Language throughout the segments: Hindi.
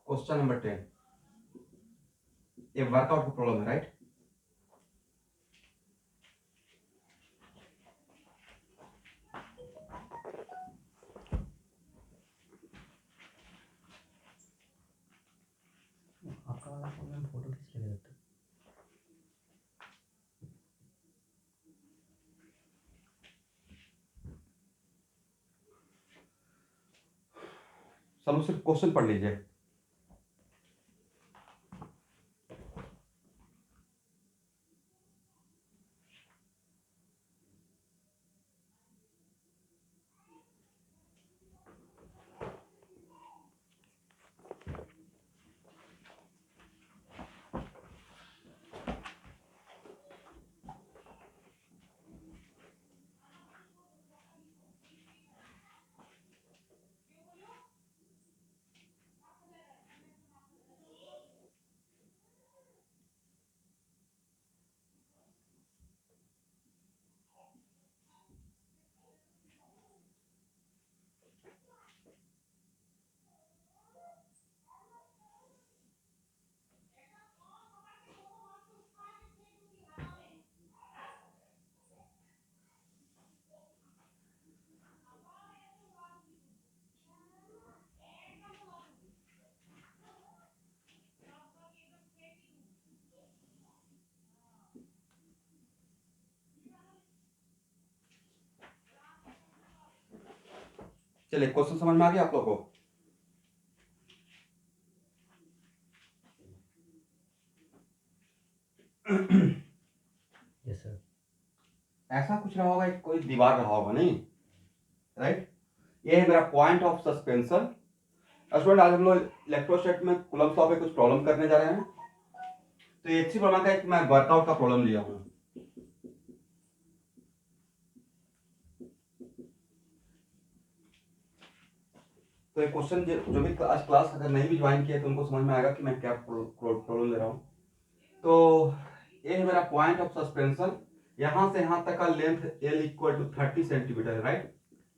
क्वेश्चन नंबर 10, ये वर्कआउट का प्रॉब्लम है, राइट। आपका वाला फोन में फोटो खींच के देते। चलो सिर्फ क्वेश्चन पढ़ लीजिए। चलिए, क्वेश्चन समझ में आ गया आप लोगों को? Yes sir. ऐसा कुछ रहा होगा, कोई दीवार रहा होगा, नहीं? राइट। ये है मेरा पॉइंट ऑफ सस्पेंशन। स्टूडेंट, आज हम लोग इलेक्ट्रोस्टैटिक में कूलम्ब लॉ पे कुछ प्रॉब्लम करने जा रहे हैं। तो ये अच्छी प्रॉब्लम का एक मैं वर्कआउट का प्रॉब्लम लिया हूँ। तो ये क्वेश्चन जो भी आज क्लास अगर नहीं भी ज्वाइन किया तो उनको समझ में आएगा कि मैं क्या प्रॉब्लम ले रहा हूँ। तो ये है मेरा पॉइंट ऑफ सस्पेंशन। यहां से यहां तक का length L equal to 30 centimetre है, राइट।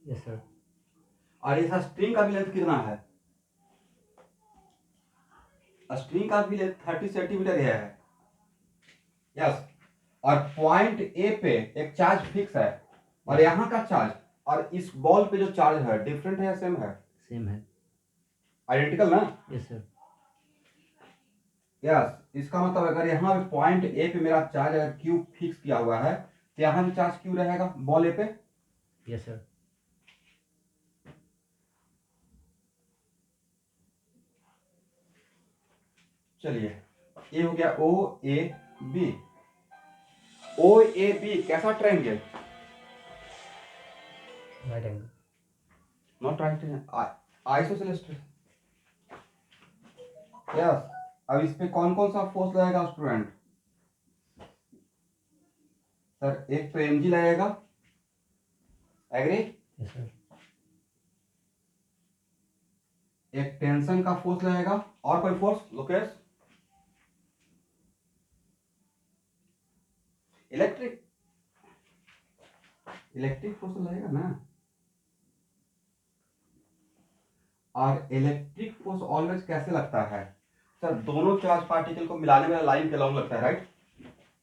Yes sir. और ये स्ट्रिंग का भी लेंथ कितना है? स्ट्रिंग का भी लेंथ 30 सेंटीमीटर है। यस। और पॉइंट ए पे एक चार्ज फिक्स है, और यहाँ का चार्ज और इस बॉल पे जो चार्ज है डिफरेंट है या सेम है? सेम है। आइडेंटिकल ना? Yes sir. यस। इसका मतलब अगर यहाँ पे पॉइंट ए पे मेरा चार्ज अगर क्यू फिक्स किया हुआ है तो यहाँ भी चार्ज क्यू रहेगा बॉल ए पे। Yes sir. चलिए, ये हो गया O A B. O A B कैसा triangle? Right angle. Not right, isosceles. Yes. अब इस पे कौन कौन सा फोर्स लगेगा स्टूडेंट? सर, एक तो mg लगेगा, एग्री। Yes sir. एक टेंशन का फोर्स लगेगा, और कोई force Lokesh? Electric electric force लगेगा ना। और इलेक्ट्रिक फोर्स ऑलवेज कैसे लगता है? सर, दोनों चार्ज पार्टिकल को मिलाने वाला लाइन के अलोंग लगता है, राइट।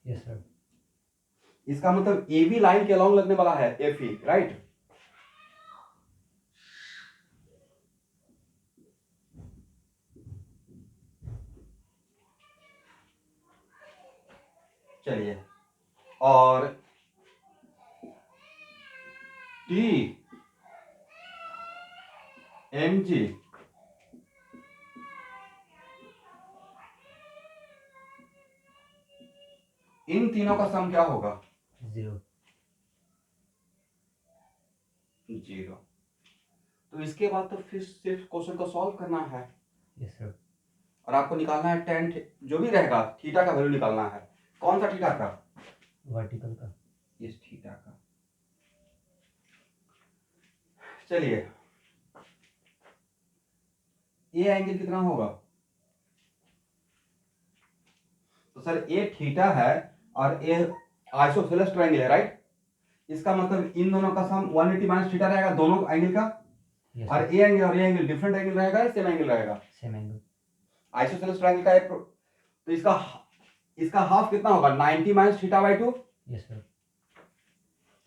Yes sir. इसका मतलब ए बी लाइन के अलोंग लगने वाला है, एफ ई, राइट। चलिए, और टी एम जी इन तीनों का सम क्या होगा? 0। 0। तो इसके बाद तो फिर सिर्फ क्वेश्चन को सॉल्व करना है, यस सर। और आपको निकालना है टेन जो भी रहेगा थीटा का वैल्यू निकालना है। कौन सा थीटा का? वर्टिकल का। इस थीटा का। चलिए, ये एंगल कितना होगा? तो सर, ए थीटा है और ए आइसोसेलेस ट्रायंगल है, राइट। इसका मतलब इन दोनों का सम 180 माइनस थीटा रहेगा दोनों एंगल का। यस और सर। ए एंगल और ए एंगल डिफरेंट एंगल रहेगा या सेम एंगल रहेगा? Same angle. आइसोसेलेस ट्रायंगल का तो इसका हाफ कितना होगा 90 minus theta by 2। Yes sir.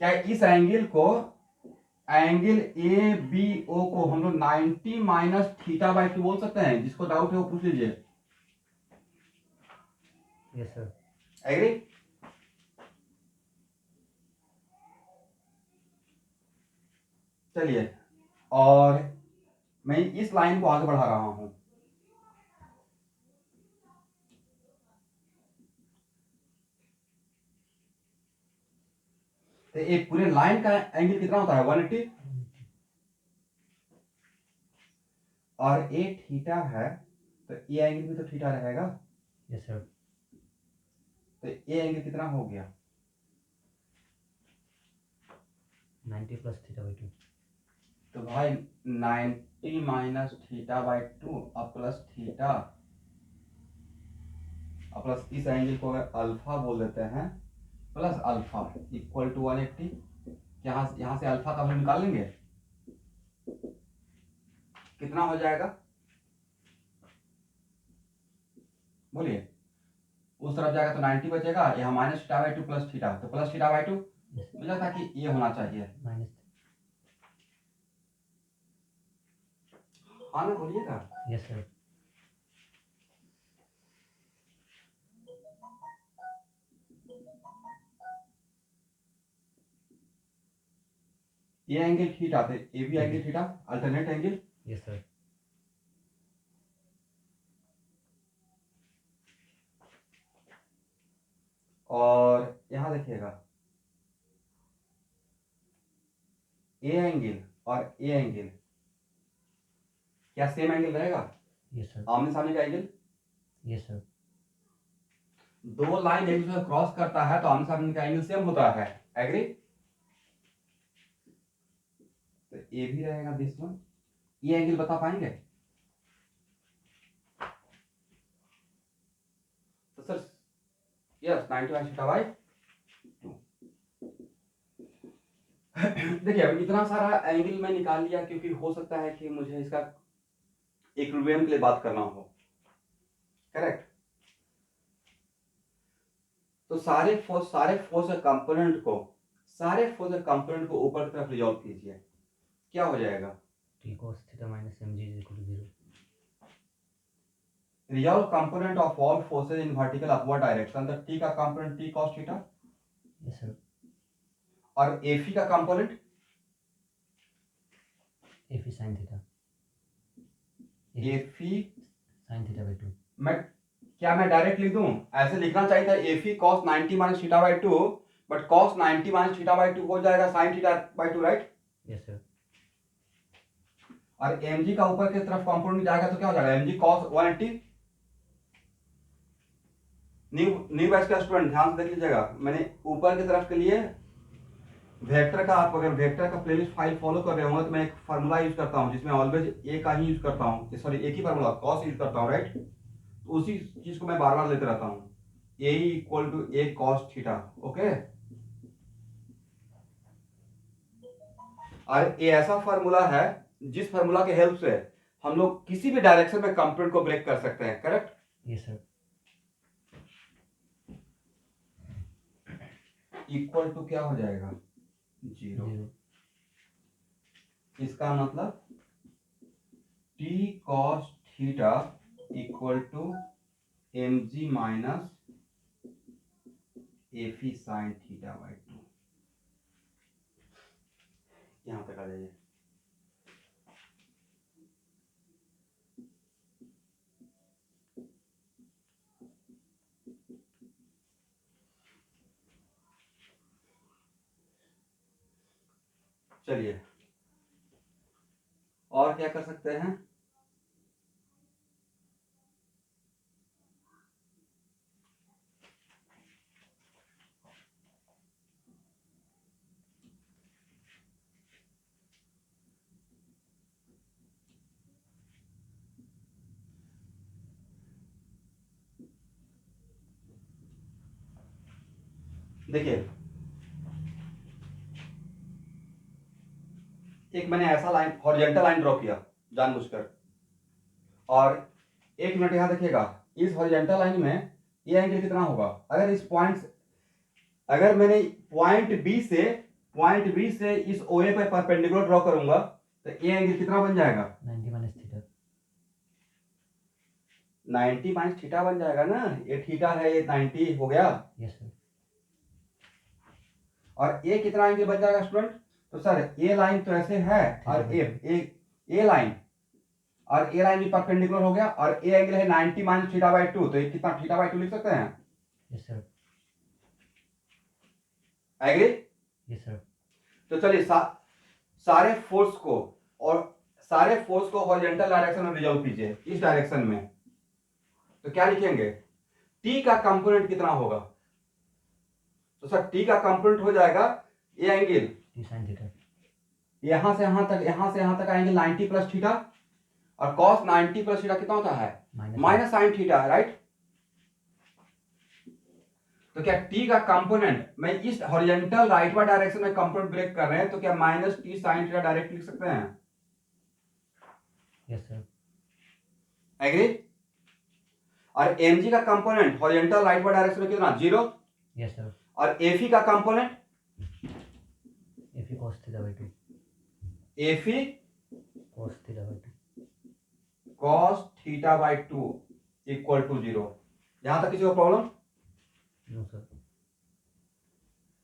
क्या इस एंगल को एंगल ए बी ओ को हम लोग 90 माइनस थीटा बाई 2 बोल सकते हैं? जिसको डाउट है वो पूछ लीजिए। Yes sir. एग्री? चलिए, और मैं इस लाइन को आगे बढ़ा रहा हूं। तो एक पूरे लाइन का एंगल कितना होता है 180, और ए थीटा है तो ये एंगल भी तो थीटा रहेगा। Yes sir. तो ये एंगल कितना हो गया? 90 प्लस थीटा बाई 2। तो भाई 90 माइनस थीटा बाई 2 अब प्लस थीटा अब प्लस इस एंगल को अगर अल्फा बोल देते हैं प्लस अल्फा इक्वल टू 180। यहां से अल्फा का वैल्यू निकाल लेंगे, कितना हो जाएगा बोलिए? उस तरफ जाएगा तो 90 बचेगा, यहाँ minus theta by 2 plus theta, तो प्लस थीटा बाई 2 मुझे लगता कि ये होना चाहिए। माइनस। हाँ ना, बोलिएगा। Yes sir. ये एंगल थीटा थे, ये भी angle theta, alternate angle. Yes sir. और यहां देखिएगा ए एंगल और ए एंगल क्या सेम एंगल रहेगा? Yes sir. आमने सामने का एंगल। Yes sir. दो लाइन एक दूसरे क्रॉस करता है तो आमने सामने का एंगल सेम होता है। एग्री? तो ये भी रहेगा दिस वन। ये एंगल बता पाएंगे? तो sir yes 90 minus theta by 2। देखिए अब इतना सारा एंगल मैं निकाल लिया क्योंकि हो सकता है कि मुझे इसका इक्विलिब्रियम के लिए बात करना हो। करेक्ट? तो सारे फोर्स कंपोनेंट को ऊपर की तरफ रिजॉल्व कीजिए, क्या हो जाएगा? T cos theta minus M G is equal to 0। Resolve component of all forces in vertical upward direction, तो टी का component T cos theta yes sir. और एफी का component F sine theta. F sine theta by 2। मैं डायरेक्ट लिख दूं? ऐसे लिखना चाहिए था F cos 90 minus theta by 2, but cos 90 minus theta by 2 हो जाएगा sin theta by 2, right? Yes sir. और mg का ऊपर की तरफ कंपोनेंट जाएगा तो क्या हो जाएगा mg cos 180। न्यू बैच का स्टूडेंट ध्यान से देख लीजिएगा, मैंने ऊपर की तरफ के लिए वेक्टर का, आप अगर वेक्टर का प्लेलिस्ट फाइल फॉलो कर रहे होंगे तो मैं एक फार्मूला यूज करता हूं जिसमें ऑलवेज ए का ही यूज करता हूं, सॉरी एक ही फार्मूला cos यूज करता हूं, राइट? तो उसी चीज को मैं बार बार लेते रहता हूं, A equal to A cos theta. Okay? और ये ऐसा फार्मूला है जिस फार्मूला के हेल्प से हम लोग किसी भी डायरेक्शन में कंपोनेंट को ब्रेक कर सकते हैं। Correct? Yes sir. Equal to क्या हो जाएगा 0। इसका मतलब t cos theta equal to mg minus F sine theta by 2। यहां तक आ जाइए। चलिए और क्या कर सकते हैं? देखिए एक मैंने ऐसा लाइन हॉरिजॉन्टल लाइन ड्रॉ किया जानबूझकर, और एक मिनट यहाँ देखिएगा, इस हॉरिजॉन्टल लाइन में ये एंगल कितना होगा? अगर इस पॉइंट, अगर मैंने पॉइंट बी से इस ओ ए पर परपेंडिकुलर ड्रॉ करूंगा तो ये एंगल कितना बन जाएगा? 90 माइनस थीटा। 90 माइनस थीटा बन जाएगा ना, ये थीटा है, ये 90 हो गया। Yes sir. और ये कितना एंगल बन जाएगा स्टूडेंट? तो सर ये लाइन तो ऐसे है और ये लाइन और ये लाइन भी परपेंडिकुलर हो गया और ये एंगल है 90 माइनस थीटा बाई 2, तो ये कितना थीटा बाई 2 लिख सकते हैं? Yes sir. Agree? Yes sir. तो चलिए सारे फोर्स को हॉरिजॉन्टल डायरेक्शन में रिजॉल्व कीजिए, इस डायरेक्शन में। तो क्या लिखेंगे? टी का कंपोनेंट कितना होगा? तो सर टी का कंपोनेंट हो जाएगा ये एंगल टी साइन थीटा। यहां से यहां तक आएंगे 90 प्लस थीटा, और cos 90 प्लस थीटा कितना होता है? Minus sine theta, right? तो क्या टी का कंपोनेंट, मैं इस हॉरिजॉन्टल राइटवर्ड डायरेक्शन में कंपोनेंट ब्रेक कर रहे हैं, तो क्या minus T sine theta direct लिख सकते हैं? Yes sir. एग्री? और mg का कंपोनेंट हॉरिजॉन्टल राइटवर्ड डायरेक्शन में कितना? 0। Yes sir. और fe का component F E cos theta by 2। fe cos theta by 2। cos theta by 2 equal to 0। यहां तक किसी को प्रॉब्लम? No sir.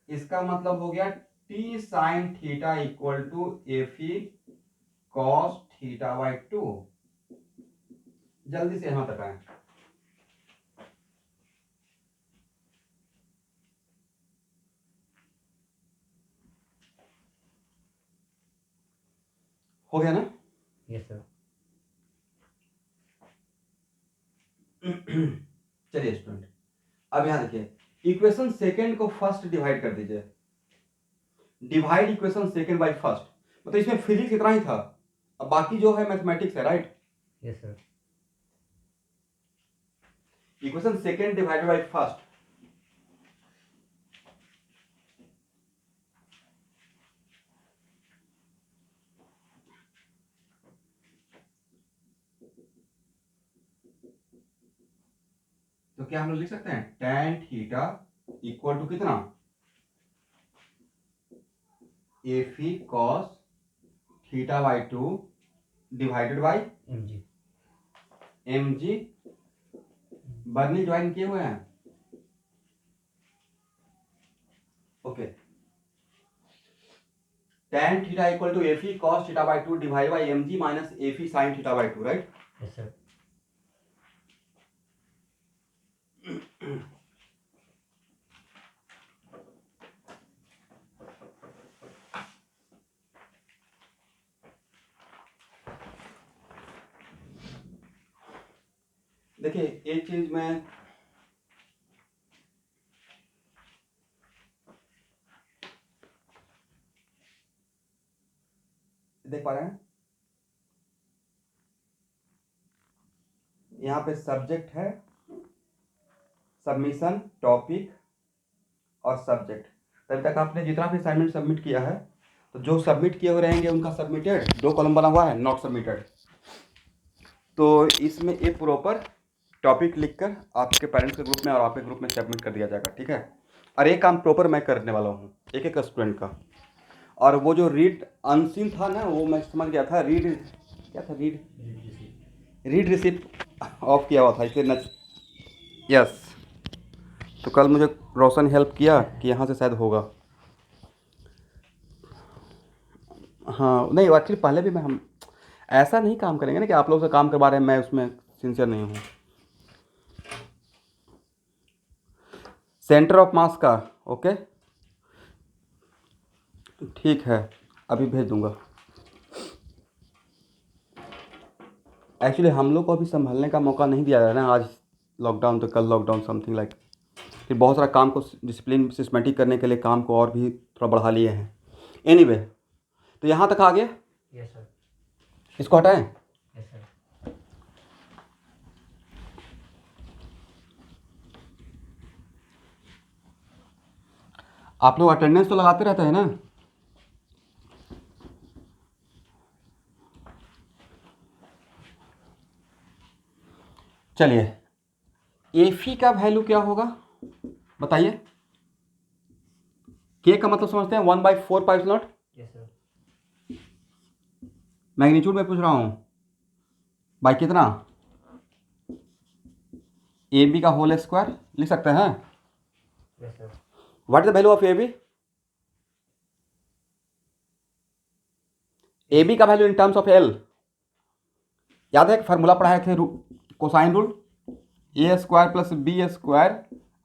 इसका मतलब हो गया T sine theta equal to fe cos theta by 2। जल्दी से यहां तक आए। हो गया ना? Yes sir. चलिए स्टूडेंट, अब यहां देखिए, इक्वेशन सेकंड को फर्स्ट डिवाइड कर दीजिए। Divide equation second by first, मतलब इसमें फिजिक्स इतना ही था, अब बाकी जो है मैथमेटिक्स है, right? Yes sir. Equation second divided by first, तो क्या हम लोग लिख सकते हैं? tan थीटा इक्वल टू कितना? fe cos theta by 2 divided by mg। बर्नी ज्वाइन किए हुए हैं? Okay. tan theta equal to fe cos theta by 2 divide by mg minus fe sin theta by 2, right? Yes sir. देखिए एक चीज मैं देख पा रहे हैं, यहाँ पे सब्जेक्ट है, सबमिशन, टॉपिक और सब्जेक्ट। तब तक आपने जितना भी असाइनमेंट सबमिट किया है, तो जो सबमिट किए हुए रहेंगे उनका सबमिटेड 2 कॉलम बना हुआ है, नॉट सबमिटेड। तो इसमें एक प्रॉपर टॉपिक लिखकर आपके पेरेंट्स के ग्रुप में और आपके ग्रुप में सबमिट कर दिया जाएगा, ठीक है? और एक काम प्रॉपर मैं करने वाला हूँ एक एक स्टूडेंट का। और वो जो रीड अनसीन था ना, वो मैं समझ गया था, रीड क्या था? रीड रिसिप्ट ऑफ किया हुआ था, इसलिए न। यस, तो कल मुझे रोशन हेल्प किया कि यहाँ से शायद होगा। हाँ नहीं, एक्चुअली पहले भी हम ऐसा नहीं काम करेंगे ना कि आप लोग से काम करवा रहे हैं, मैं उसमें सिंसियर नहीं हूँ। सेंटर ऑफ मास का, ओके ठीक है, अभी भेज दूंगा। एक्चुअली हम लोग को अभी संभालने का मौका नहीं दिया जा रहा है ना, आज लॉकडाउन तो कल लॉकडाउन, समथिंग लाइक। फिर बहुत सारा काम को डिसिप्लिन सिस्टमेटिक करने के लिए काम को और भी थोड़ा बढ़ा लिए हैं। एनीवे, तो यहाँ तक आ गया। Yes sir. इसको हटाएं। Yes sir. आप लोग अटेंडेंस तो लगाते रहते हैं ना? चलिए एफी का वैल्यू क्या होगा बताइए। के का मतलब समझते हैं 1/4 pi naught. Yes sir. Magnitude में पूछ रहा हूँ बाई कितना, ए बी का होल स्क्वायर लिख सकते हैं। Yes sir. What is the value of A B? A B का value in terms of L, याद है एक फार्मूला पढ़ाए थे cosine rule, A square plus B square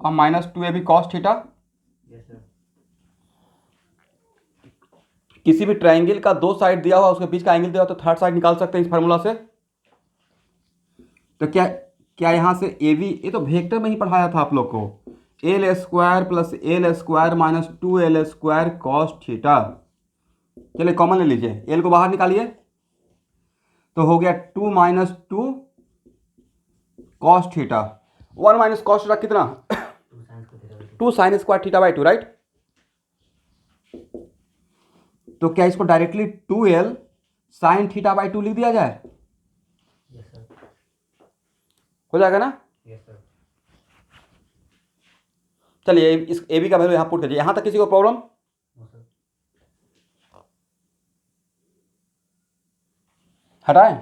और -2ab cos theta. Yes sir. किसी भी ट्राइंगल का दो साइड दिया हुआ उसके बीच का एंगल दिया हुआ तो थर्ड साइड निकाल सकते हैं इस फार्मूला से। तो क्या क्या यहां से ए बी, ये तो वेक्टर में ही पढ़ाया था आप लोग को, L square plus L square -2l² cos theta. चलिए कॉमन ले लीजिए, एल को बाहर निकालिए तो हो गया 2 - 2 cos थीटा। 1 - cos थीटा कितना? 2 sin square theta by 2, right. तो क्या इसको directly 2l sin theta by 2 लिख दिया जाए? Yes sir. हो जाएगा ना? Yes sir. चलिए इस ए बी का वैल्यू यहां पुट कीजिए। यहां तक किसी को प्रॉब्लम? No sir. हटाएं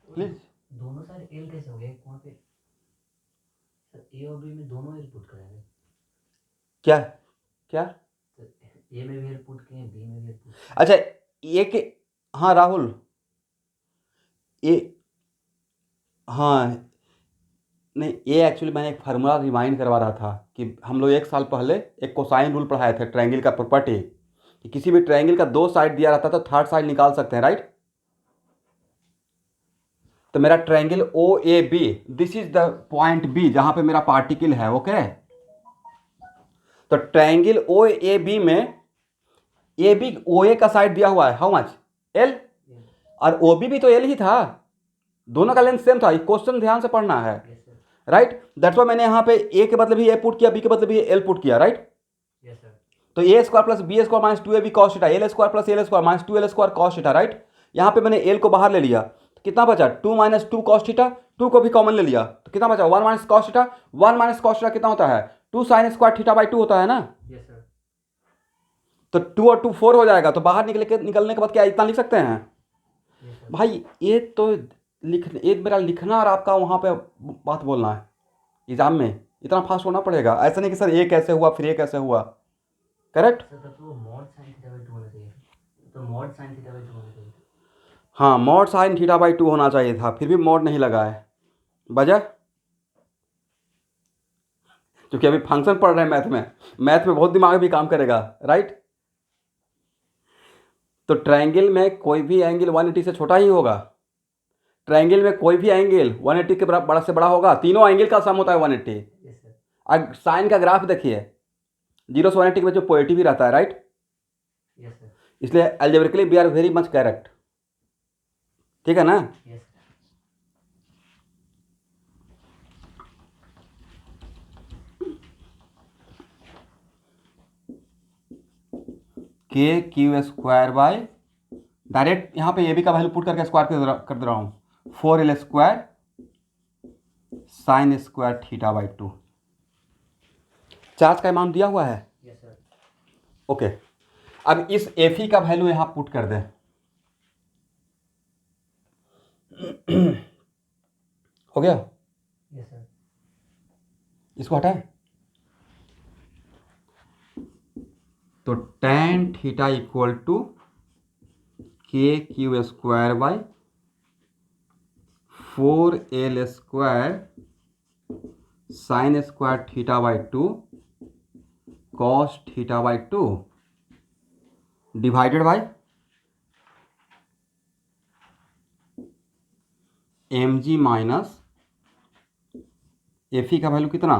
प्लीज। दोनों साइड एल कैसे हो गए वहाँ पे सर? ए और बी में दोनों एल पुट करेंगे क्या क्या? सर? ए में भी एल पुट किए, बी में भी एल पुट किए। अच्छा एक, हाँ राहुल, ए, हाँ नहीं, ये एक्चुअली मैंने एक फार्मूला रिमाइंड करवा रहा था कि हम लोग एक साल पहले एक कोसाइन रूल पढ़ाए थे ट्रायंगल का प्रॉपर्टी, कि किसी भी ट्रायंगल का दो साइड दिया रहता है तो थर्ड साइड निकाल सकते हैं, राइट। तो मेरा triangle O A B, this is the point B जहां पे मेरा पार्टिकल है, ओके। तो ट्रायंगल ओ ए बी में ए बी ओ ए का साइड दिया हुआ है, हाउ मच? एल। और ओ बी भी तो एल ही था, दोनों का लेंथ सेम था। ये क्वेश्चन ध्यान से पढ़ना है, yes sir. Right. That's why मैंने यहाँ पे ए के बदले भी ए पुट किया, बी के बदले भी एल पुट किया, राइट। Yes sir. तो A square plus B square -2ab cos theta, L square plus L square -2l² cos theta, right. यहाँ पे मैंने एल को बाहर ले लिया तो कितना बचा? 2 - 2 cos थीटा, 2 को भी कॉमन ले लिया तो कितना बचा? 1 - cos थीटा। 1 - cos थीटा कितना होता है? 2 sin स्क्वायर थीटा बाई 2 होता है ना। Yes sir. तो 2 और 2 4 हो जाएगा, तो बाहर निकलने के बाद क्या इतना लिख सकते हैं? Yes sir. भाई ये तो ये मेरा लिखना और आपका वहाँ पे बात बोलना है एग्जाम में, इतना फास्ट होना पड़ेगा। ऐसा नहीं कि सर ये कैसे हुआ फिर ये कैसे हुआ, करेक्ट। सर तब तो मॉड साइन थीटा बाई 2 होना चाहिए, तो मॉड साइन थीटा बाई 2 होना चाहिए। हाँ मॉड साइन थीटा बाई 2 होना चाहिए था, फिर भी मॉड नहीं लगा है, वजह क्योंकि अभी फंक्शन पढ़ रहे हैं मैथ में, मैथ में बहुत दिमाग भी काम करेगा, राइट। तो ट्रायंगल में कोई भी एंगल 180 से छोटा ही होगा, ट्रायंगल में कोई भी एंगल 180 के बड़ा से बड़ा होगा, तीनों एंगल का सम होता है 180। Yes sir. अब साइन का ग्राफ देखिए, 0 से 180 के बीच में पॉजिटिव ही रहता है, राइट। Yes sir. इसलिए algebraically we are very much correct, ठीक है ना। यस। के क्यू स्क्वायर बाय, डायरेक्ट यहाँ पे ए बी का वैल्यू पुट करके स्क्वायर कर दे रहा हूँ, 4l² sign square theta by 2। Charge का अमाउंट दिया हुआ है, यस सर। ओके। अब इस एफ ई का वैल्यू यहाँ पुट कर दें, हो गया। Yes sir. इसको हटाएं तो tan थीटा इक्वल टू के Q square by 4l² sign square theta by 2 cos theta by 2 divided by mg minus F E का वैल्यू कितना?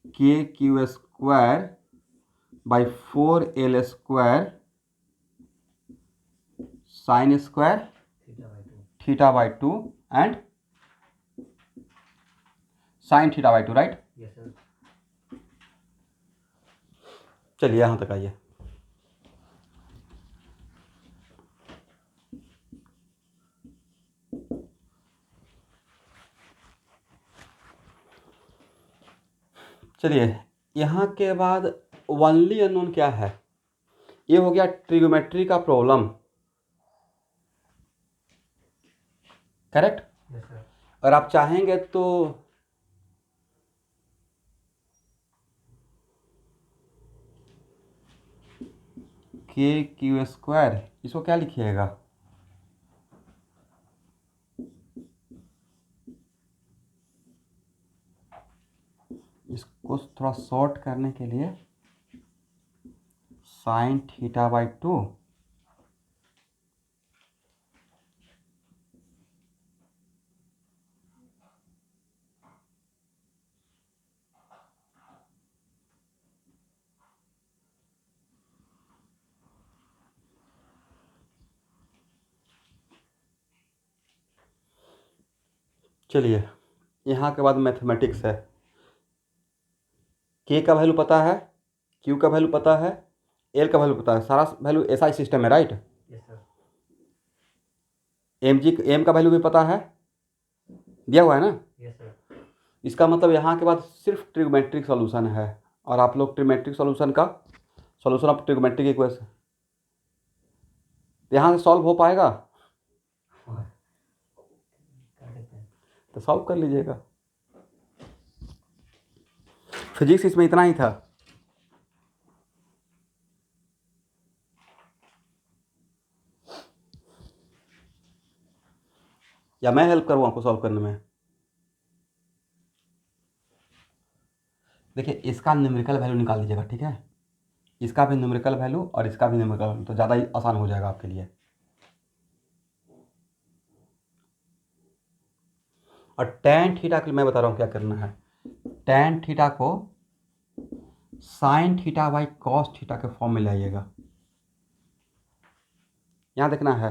के Q square by 4l² sign square theta by 2। Theta by 2 and sign theta by 2, right. Yes sir. चलिए यहाँ तक आइए। चलिए, यहाँ के बाद ओनली अननोन क्या है, ये हो गया ट्रिग्नोमेट्री का प्रॉब्लम, करेक्ट। Yes sir. और आप चाहेंगे तो के क्यू स्क्वायर, इसको क्या लिखिएगा, इसको थोड़ा शॉर्ट करने के लिए साइन थीटा बाई 2 चलिए, यहाँ के बाद मैथमेटिक्स है। के का वैल्यू पता है, क्यू का वैल्यू पता है, एल का वैल्यू पता है, सारा वैल्यू ऐसा ही सिस्टम है, राइट। Yes sir. एम का वैल्यू भी पता है, दिया हुआ है ना। Yes sir. इसका मतलब यहाँ के बाद सिर्फ ट्रिग्नोमेट्रिक सॉल्यूशन है, और आप लोग ट्रिग्नोमेट्रिक सॉल्यूशन का सॉल्यूशन ऑफ ट्रिग्नोमेट्रिक इक्वेशन यहाँ से सॉल्व हो पाएगा, कर सकते हैं। तो सॉल्व कर लीजिएगा। फिजिक्स इसमें इतना ही था। या मैं हेल्प करूँ आपको सॉल्व करने में। देखिए, इसका न्यूमेरिकल वैल्यू निकाल लीजिएगा, ठीक है। इसका भी न्यूमेरिकल वैल्यू और इसका भी न्यूमेरिकल वैल्यू, तो ज़्यादा ही आसान हो जाएगा आपके लिए। और टैन थीटा के लिए मैं बता रहा हूँ क्या करना है। टैन थीटा को sign theta by cos theta के फॉर्म में लाइएगा। यहाँ देखना है,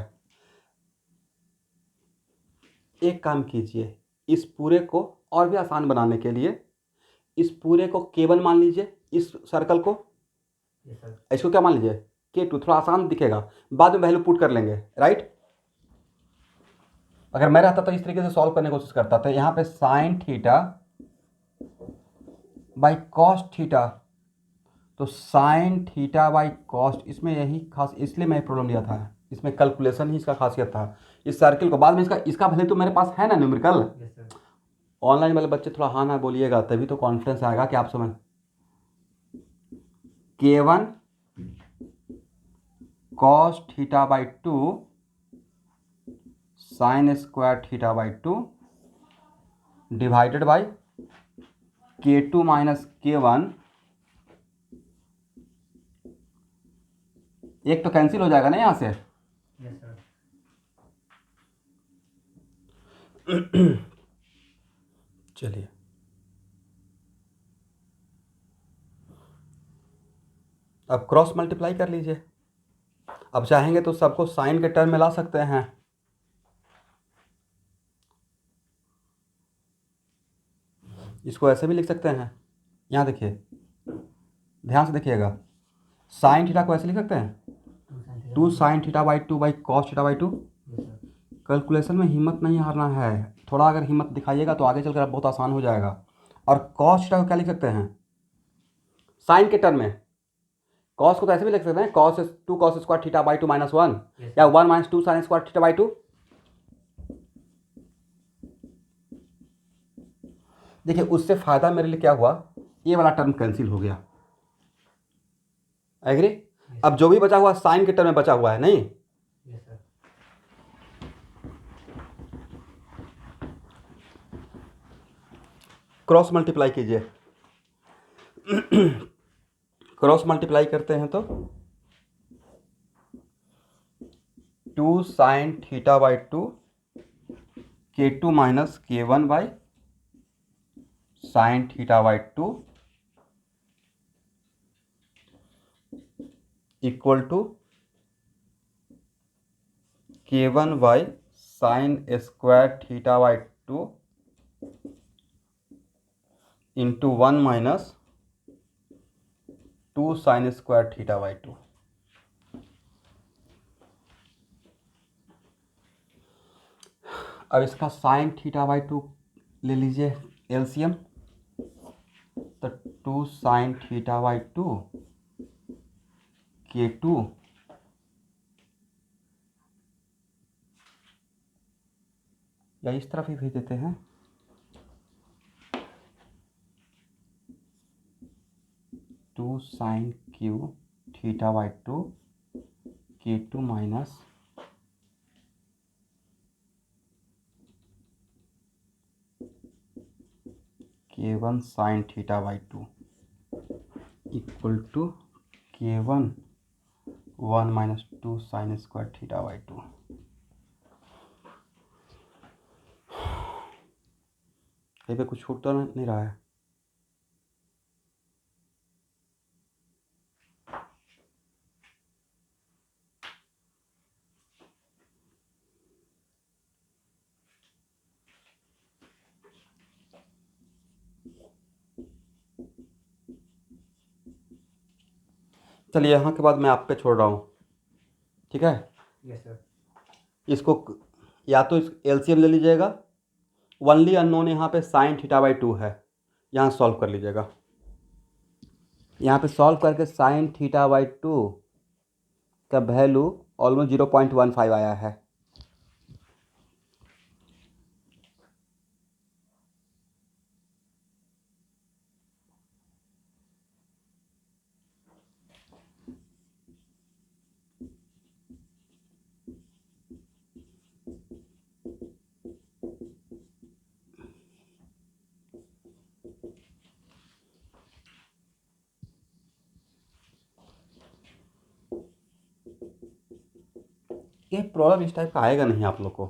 एक काम कीजिए, इस पूरे को और भी आसान बनाने के लिए इस पूरे को K1 मान लीजिए, इस सर्कल को। Yes sir. इसको क्या मान लीजिए, K2, थोड़ा आसान दिखेगा, बाद में वैल्यू पुट कर लेंगे, राइट। अगर मैं रहता तो इस तरीके से सॉल्व करने की कोशिश करता था। यहाँ पे sign theta by cos theta, तो साइन थीटा बाई कॉस्ट, इसमें यही खास, इसलिए मैं प्रॉब्लम लिया था, इसमें कैलकुलेशन ही इसका खासियत था। इस सर्किल को बाद में इसका भले तो मेरे पास है ना न्यूमेरिकल। Yes sir. ऑनलाइन वाले बच्चे थोड़ा हाँ ना बोलिएगा, तभी तो कॉन्फिडेंस आएगा कि आप समझ। K1 cos theta by 2 sine square theta by 2 divided by K2 minus K1, एक तो कैंसिल हो जाएगा ना यहाँ से। Yes sir. चलिए, अब क्रॉस मल्टीप्लाई कर लीजिए। अब चाहेंगे तो सबको साइन के टर्म में ला सकते हैं। इसको ऐसे भी लिख सकते हैं, यहाँ देखिए, ध्यान से देखिएगा, साइन थीटा को ऐसे लिख सकते हैं 2 sine theta by 2 by cos theta by 2। Yes sir. Calculation में हिम्मत नहीं हारना है, थोड़ा अगर हिम्मत दिखाइएगा तो आगे चलकर बहुत आसान हो जाएगा। और कॉस थीटा को क्या लिख सकते हैं, साइन के टर्म में। कॉस को तो ऐसे भी लिख सकते हैं, cos 2 cos square theta by 2 minus 1, या 1 minus 2 sine square theta by 2। देखिए, उससे फायदा मेरे लिए क्या हुआ, ये वाला टर्म कैंसिल हो गया, एग्री। अब जो भी बचा हुआ साइन के टर्म में बचा हुआ है, नहीं। Yes sir. क्रॉस मल्टीप्लाई कीजिए। क्रॉस मल्टीप्लाई करते हैं तो 2 sine theta by 2 K2 minus K1 by sine theta by 2 equal to K1 by sine square theta by 2 into 1 minus 2 sine square theta by 2। अब इसका साइन थीटा बाई 2 ले लीजिए एलसीएम, तो 2 साइन थीटा बाई 2 K2 या इस तरफ ही भेज देते हैं, two sine Q theta by 2 K2 minus K1 sine theta by 2 equal to K1 1 minus 2 sine square theta by 2। कहीं पे कुछ छूट तो नहीं रहा है? चलिए यहाँ के बाद मैं आप पे छोड़ रहा हूँ, ठीक है? Yes sir. इसको या तो इस एलसीएम ले लीजिएगा, ओनली अननोन यहाँ पे साइन थीटा बाई 2 है, यहाँ सॉल्व कर लीजिएगा। यहाँ पे सॉल्व करके साइन थीटा बाई 2 का वैल्यू ऑलमोस्ट 0.15 आया है। ये प्रॉब्लम इस टाइप का आएगा नहीं आप लोग को,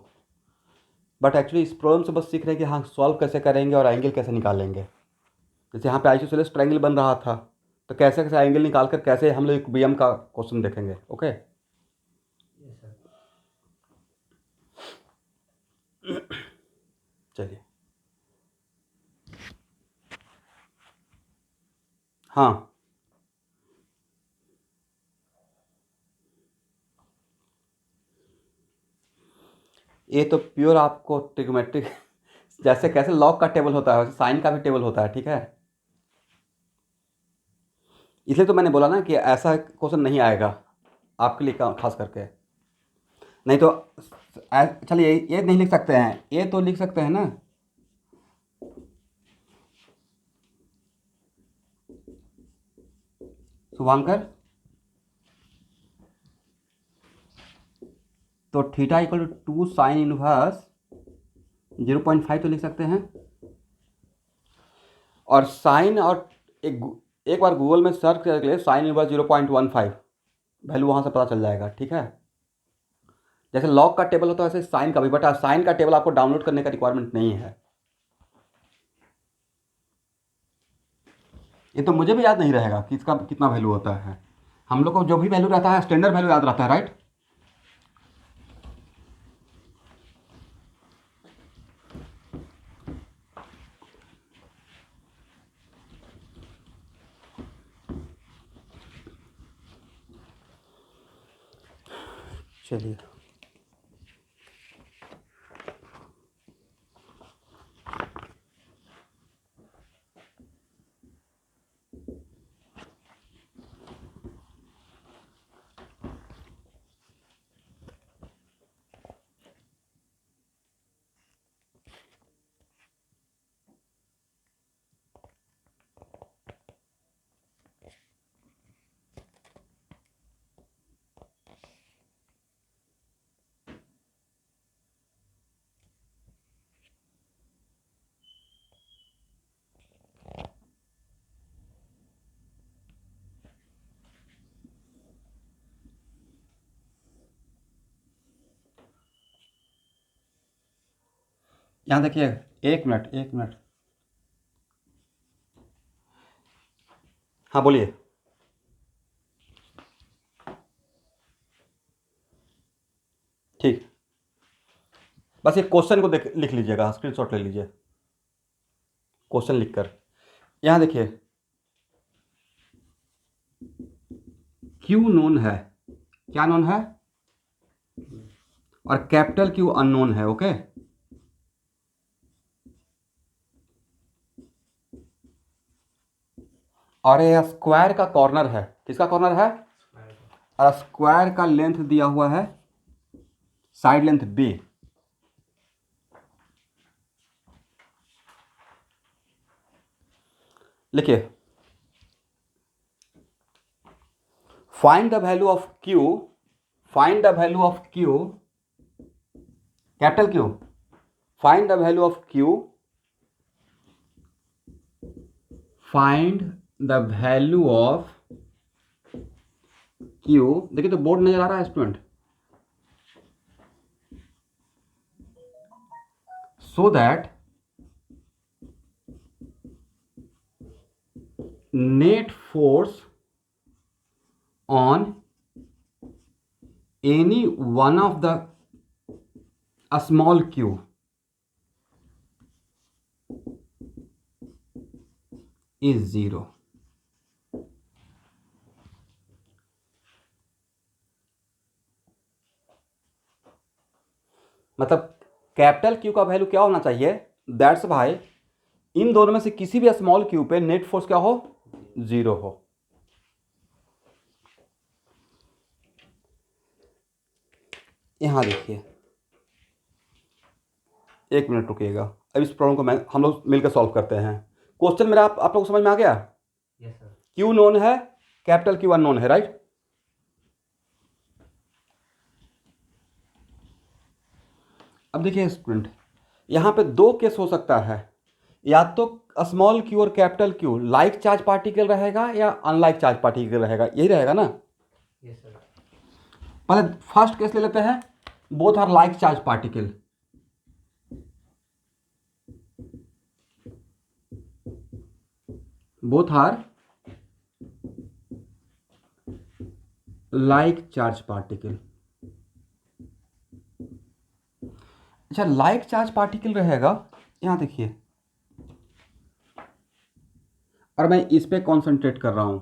बट एक्चुअली इस प्रॉब्लम से बस सीख रहे हैं कि हाँ सॉल्व कैसे करेंगे और एंगल कैसे निकालेंगे। जैसे यहाँ पे आइसोसेलेस ट्रायंगल बन रहा था, तो कैसे कैसे एंगल निकाल कर कैसे हम लोग इक्विलिब्रियम का क्वेश्चन देखेंगे। Okay, yes sir. चलिए। हाँ, ये तो प्योर आपको ट्रिग्नोमेट्रिक जैसे कैसे लॉग का टेबल होता है वैसे साइन का भी टेबल होता है, ठीक है? इसलिए तो मैंने बोला ना कि ऐसा क्वेश्चन नहीं आएगा आपके लिए खास करके। नहीं तो चलिए ये नहीं लिख सकते हैं, ये तो लिख सकते हैं ना, शुभांकर। तो theta equal to 2 sine inverse 0.5 तो लिख सकते हैं। और साइन और एक बार गूगल में सर्च करके साइन इनवर्स 0.15 वैल्यू वहाँ से पता चल जाएगा, ठीक है? जैसे लॉग का टेबल होता है वैसे साइन का भी, बट साइन का टेबल आपको डाउनलोड करने का रिक्वायरमेंट नहीं है। ये तो मुझे भी याद नहीं रहेगा कि इसका कितना वैल्यू होता है। हम लोग को जो भी वैल्यू रहता है स्टैंडर्ड वैल्यू याद रहता है, राइट? चलिए, यहाँ देखिए, एक मिनट एक मिनट। हाँ बोलिए। ठीक, बस ये क्वेश्चन को देख लिख लीजिएगा, स्क्रीनशॉट ले लीजिए क्वेश्चन लिखकर। यहाँ देखिए, क्यू नोन है, क्या नोन है? और कैपिटल क्यू अननोन है। ओके, और ये स्क्वायर का कॉर्नर है, किसका कॉर्नर है? और स्क्वायर का लेंथ दिया हुआ है साइड लेंथ बी। लिखिए, find the value of Q, find the value of Q, capital Q, find the value of Q, find the value of Q. देखिए तो बोर्ड नजर आ रहा है student, so that net force on any one of the a small q is 0। मतलब कैपिटल क्यू का वैल्यू क्या होना चाहिए? दैट्स भाई इन दोनों में से किसी भी स्मॉल क्यू पे नेट फोर्स क्या हो? 0 हो। यहां देखिए, एक मिनट रुकिएगा, अब इस प्रॉब्लम को हम लोग मिलकर सॉल्व करते हैं। क्वेश्चन मेरा आप लोग को समझ में आ गया? Yes sir. क्यू नोन है, कैपिटल क्यू अननोन है, राइट? अब देखिए स्टूडेंट, यहां पे दो केस हो सकता है, या तो स्मॉल क्यू और capital Q like charge particle रहेगा या अनलाइक चार्ज पार्टिकल रहेगा, यही रहेगा ना? Yes sir. पहले फर्स्ट केस ले लेते हैं, both are like charge particle. Both are like charge particle. अच्छा, लाइक चार्ज पार्टिकल रहेगा, यहां देखिए, और मैं इस पे कॉन्सेंट्रेट कर रहा हूं,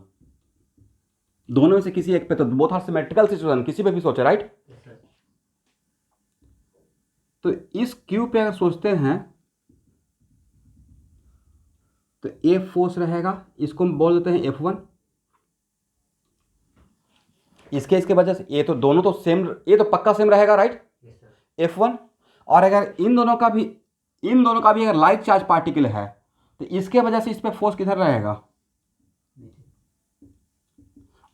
दोनों में से किसी एक पे, तो बोथ आर सिमेट्रिकल सिचुएशन, किसी पे भी सोचे, राइट? Yes sir. तो इस क्यू पे अगर सोचते हैं तो ए फोर्स रहेगा, इसको हम बोल देते हैं F1। इसके वजह से ये तो दोनों तो सेम, ये तो पक्का सेम रहेगा, राइट? Yes sir. F1। और अगर इन दोनों का भी अगर लाइक चार्ज पार्टिकल है तो इसके वजह से इस पे फोर्स किधर रहेगा,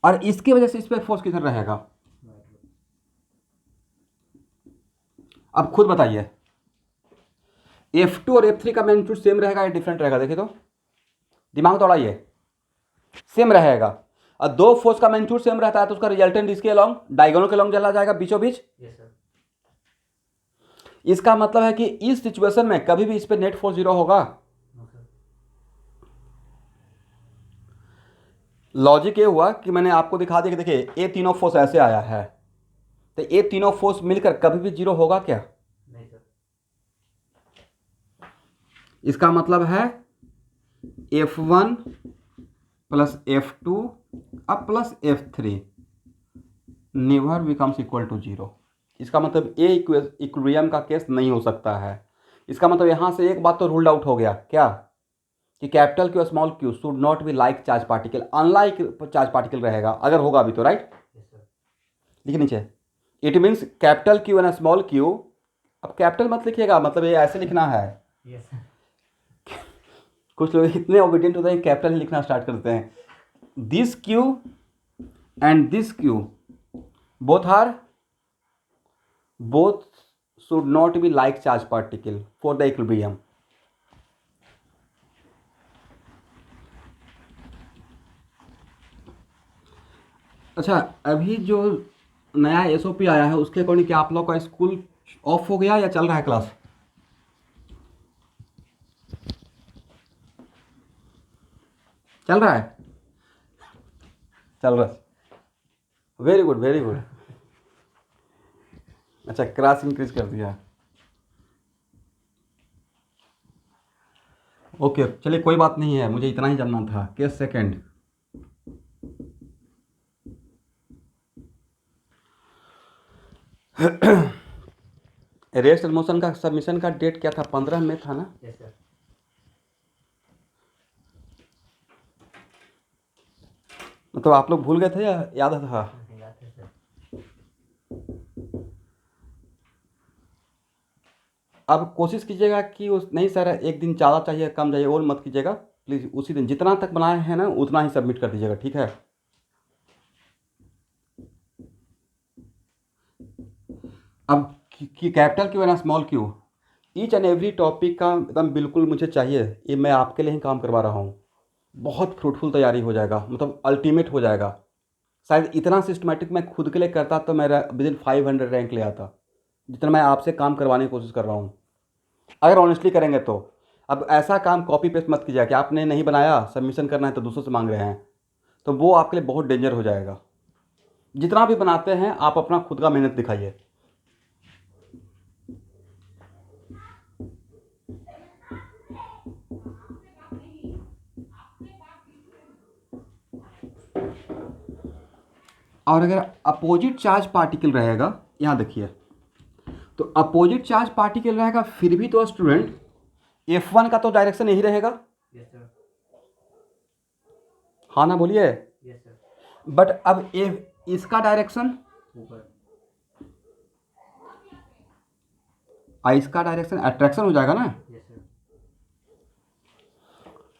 और इसकी वजह से इस पे फोर्स किधर रहेगा? अब खुद बताइए, F2 और F3 का मैग्नीट्यूड सेम रहेगा या डिफरेंट रहेगा? देखिए तो, दिमाग दौड़ाइए। सेम रहेगा। और दो फोर्स का मैग्नीट्यूड सेम रहता है तो उसका रिजल्टेंट इसके अलोंग, डायगोनल के अलोंग चला जाएगा, बीचों बीच। Yes sir. इसका मतलब है कि इस सिचुएशन में कभी भी इस पे नेट फोर्स 0 होगा। No sir. लॉजिक ये हुआ कि मैंने आपको दिखा दिया कि देखिए ये तीनों फोर्स ऐसे आया है, तो ये तीनों फोर्स मिलकर कभी भी 0 होगा क्या? नहीं सर। इसका मतलब है F1 प्लस F2 अब plus F3 never becomes equal to 0। इसका मतलब ए इक्विलिब्रियम का केस नहीं हो सकता है। इसका मतलब यहाँ से एक बात तो रूल्ड आउट हो गया, क्या? कि capital Q small Q should not be like charge particle, unlike charge particle रहेगा अगर होगा अभी तो, राइट? Yes sir. लिखिए नीचे, it means capital Q and small Q. अब कैपिटल मत लिखिएगा, मतलब ये ऐसे लिखना है। Yes sir. कुछ लोग इतने ओबीडियंट होते हैं कैपिटल लिखना स्टार्ट करते हैं। This Q and this Q both should not be like charge particle for the equilibrium। अच्छा, अभी जो नया एसओपी आया है उसके अकॉर्डिंग क्या आप लोग का स्कूल ऑफ हो गया या चल रहा है क्लास? चल रहा है, चल रहा है। Very good, very good. अच्छा, क्लास इंक्रीज कर दिया, ओके चलिए कोई बात नहीं है, मुझे इतना ही जानना था। केस सेकंड, रेस्ट मोशन का सबमिशन का डेट क्या था? 15 में था ना? Yes sir. मतलब आप लोग भूल गए थे या याद था? याद है सर। अब कोशिश कीजिएगा कि उस नहीं सर एक दिन ज़्यादा चाहिए कम चाहिए और मत कीजिएगा प्लीज़, उसी दिन जितना तक बनाए हैं ना उतना ही सबमिट कर दीजिएगा, ठीक है? अब कि कैपिटल क्यू है ना small Q, each and every topic का एकदम बिल्कुल मुझे चाहिए, ये मैं आपके लिए ही काम करवा रहा हूँ। बहुत फ्रूटफुल तैयारी हो जाएगा, मतलब अल्टीमेट हो जाएगा। शायद इतना सिस्टमेटिक मैं खुद के लिए करता तो मेरा विद इन 500 रैंक ले आता, जितना मैं आपसे काम करवाने की कोशिश कर रहा हूँ, अगर ऑनेस्टली करेंगे तो। अब ऐसा काम कॉपी पेस्ट मत कीजिए कि आपने नहीं बनाया, सबमिशन करना है तो दूसरों से मांग रहे हैं, तो वो आपके लिए बहुत डेंजर हो जाएगा। जितना भी बनाते हैं आप अपना खुद का मेहनत दिखाइए। और अगर अपोजिट चार्ज पार्टिकल रहेगा, यहाँ देखिए, तो अपोजिट चार्ज पार्टिकल रहेगा फिर भी तो स्टूडेंट F1 का तो डायरेक्शन यही रहेगा। Yes sir. हाँ ना बोलिए। Yes sir. बट अब इसका डायरेक्शन ऊपर। इसका डायरेक्शन अट्रैक्शन हो जाएगा ना। Yes sir.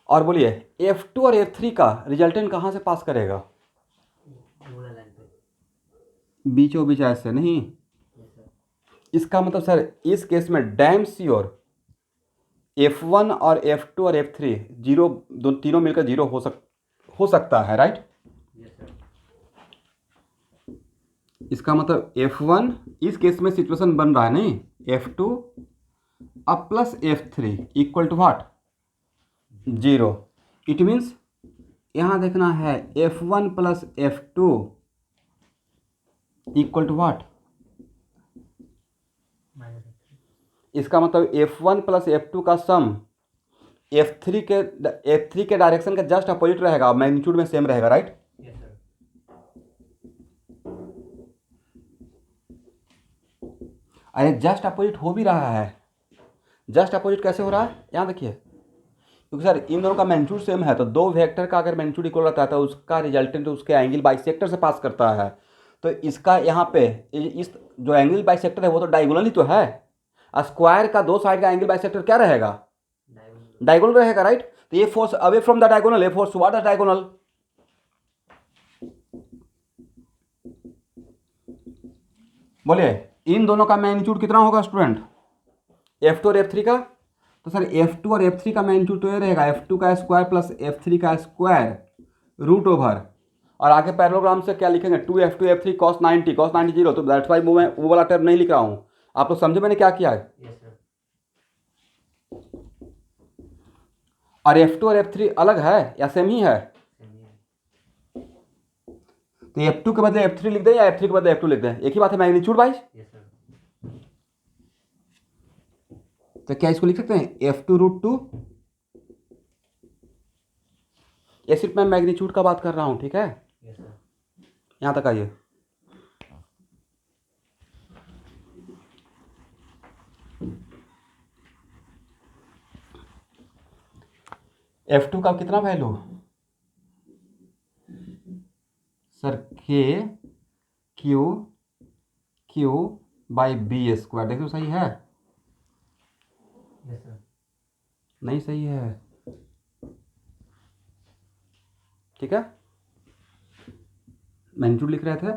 और बोलिए F2 और F3 का रिजल्टेंट कहाँ से पास करेगा? वो लाइन पे। बीचों बीच ऐसे नहीं। Yes sir. इसका मतलब सर इस केस में डैम श्योर F1 और F2 और F3 जीरो, दो तीनों मिलकर जीरो हो सकता है, राइट? Yes sir. इसका मतलब F1 इस केस में सिचुएशन बन रहा है नहीं, F2 अब plus F3 equal to what? Zero. It means यहाँ देखना है F1 plus F2 equal to what? Minus. इसका मतलब F1 प्लस F2 का सम F3 के डायरेक्शन का जस्ट अपोजिट रहेगा, मैग्नीट्यूड में सेम रहेगा, राइट? Yes sir. अरे जस्ट अपोजिट हो भी रहा है। जस्ट अपोजिट कैसे हो रहा है यहाँ देखिए, क्योंकि सर इन दोनों का मैग्नीट्यूड सेम है, तो दो वेक्टर का अगर मैग्नीट्यूड इक्वल रहता है तो उसका रिजल्टेंट उसके एंगल बाइसेक्टर से पास करता है। तो इसका यहाँ पे इस जो एंगल बाइसेक्टर है वो तो डायगोनल ही तो है। स्क्वायर का दो साइड का एंगल बाइसेक्टर क्या रहेगा? डायगोनल रहेगा, राइट? तो ये force away from the diagonal, ये फोर्स टुवर्ड द डायगोनल। बोलिए इन दोनों का मैग्नीट्यूड कितना होगा स्टूडेंट? F2 और F3 का? तो सर F2 और F3 का मैग्नीट्यूड तो ये रहेगा F2 का स्क्वायर प्लस F3 का स्क्वायर रूट ओवर, और आगे पैरेललोग्राम से क्या लिखेंगे? 2F2 F3 cos 90 जीरो, तो दैट्स वाई मैं वो वाला टर्म नहीं लिख रहा हूँ। आप लोग समझे मैंने क्या किया है? Yes sir. और F2 और F3 अलग है या सेम ही है? सेम ही है। तो F2 के बदले F3 लिख दें या F3 के बदले F2 लिख दें, एक ही बात है मैग्नीट्यूड वाइज। Yes sir. तो क्या इसको लिख सकते हैं F2 रूट 2? ये सिर्फ मैं मैग्नीट्यूड का बात कर रहा हूँ, ठीक है? Yes sir. यहाँ तक आइए। F2 का कितना value sir? Q by B square, देखो सही है? Yes sir. नहीं सही है, ठीक है? मैग्नीट्यूड लिख रहे थे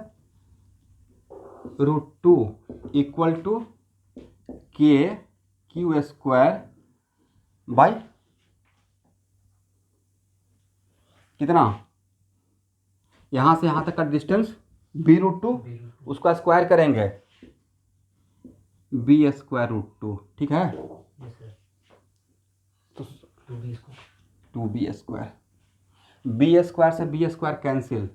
root 2 equal to Q square by कितना? यहाँ से यहाँ तक का डिस्टेंस बी रूट 2, उसका स्क्वायर करेंगे बी स्क्वायर रूट 2, ठीक है? Yes sir. तो 2b इसको 2b स्क्वायर, बी स्क्वायर से बी स्क्वायर कैंसिल,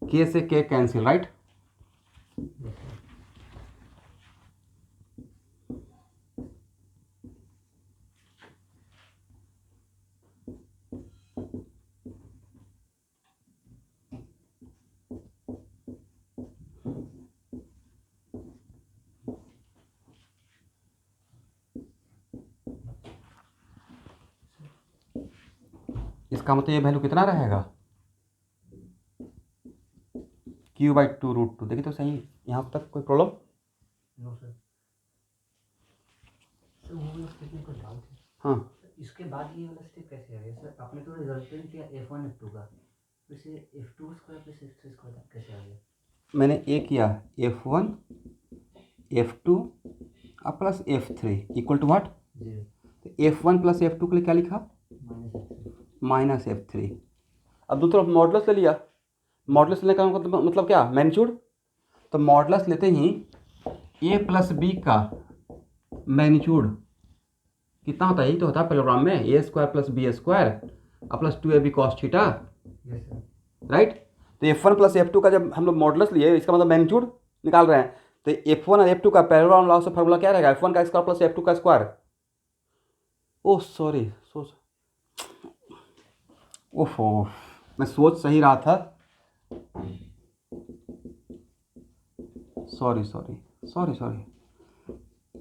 के से K cancel, right? Yes sir. इसका मतलब ये वैल्यू कितना रहेगा? Q/2√2 देखिए तो सही, यहाँ तक कोई प्रॉब्लम? No sir. सर वो वाला स्टेप में कोई डाउट है। हाँ, सर इसके बाद ये वाला स्टेप कैसे आ गया सर? आपने तो रिजल्टेंट किया F1 F2 का, फिर से F2 square plus F3 square कैसे आ गया? मैंने ए किया F1 F2 plus F3 equal to what? 0 तो F1 प्लस F2 के लिए क्या लिखा? Minus F3। -F3। अब दूसरा मॉडुलस ले लिया। मॉडुलस लेने का मतलब क्या? मैग्नीट्यूड। तो मॉडुलस लेते ही ए प्लस बी का मैग्नीट्यूड कितना होता है? यही तो होता है पैरेललोग्राम में, A square plus B square plus 2ab cos theta, yes sir. Right. तो F1 प्लस F2 का जब हम लोग मॉडुलस लिए, इसका मतलब मैग्नीट्यूड निकाल रहे हैं। तो F1 और F2 का पैरेललोग्राम लॉ से फार्मूला क्या रहेगा? F1 का स्क्वायर प्लस F2 का स्क्वायर। ओह सॉरी, ओफो, मैं सोच सही रहा था। Sorry sorry sorry sorry,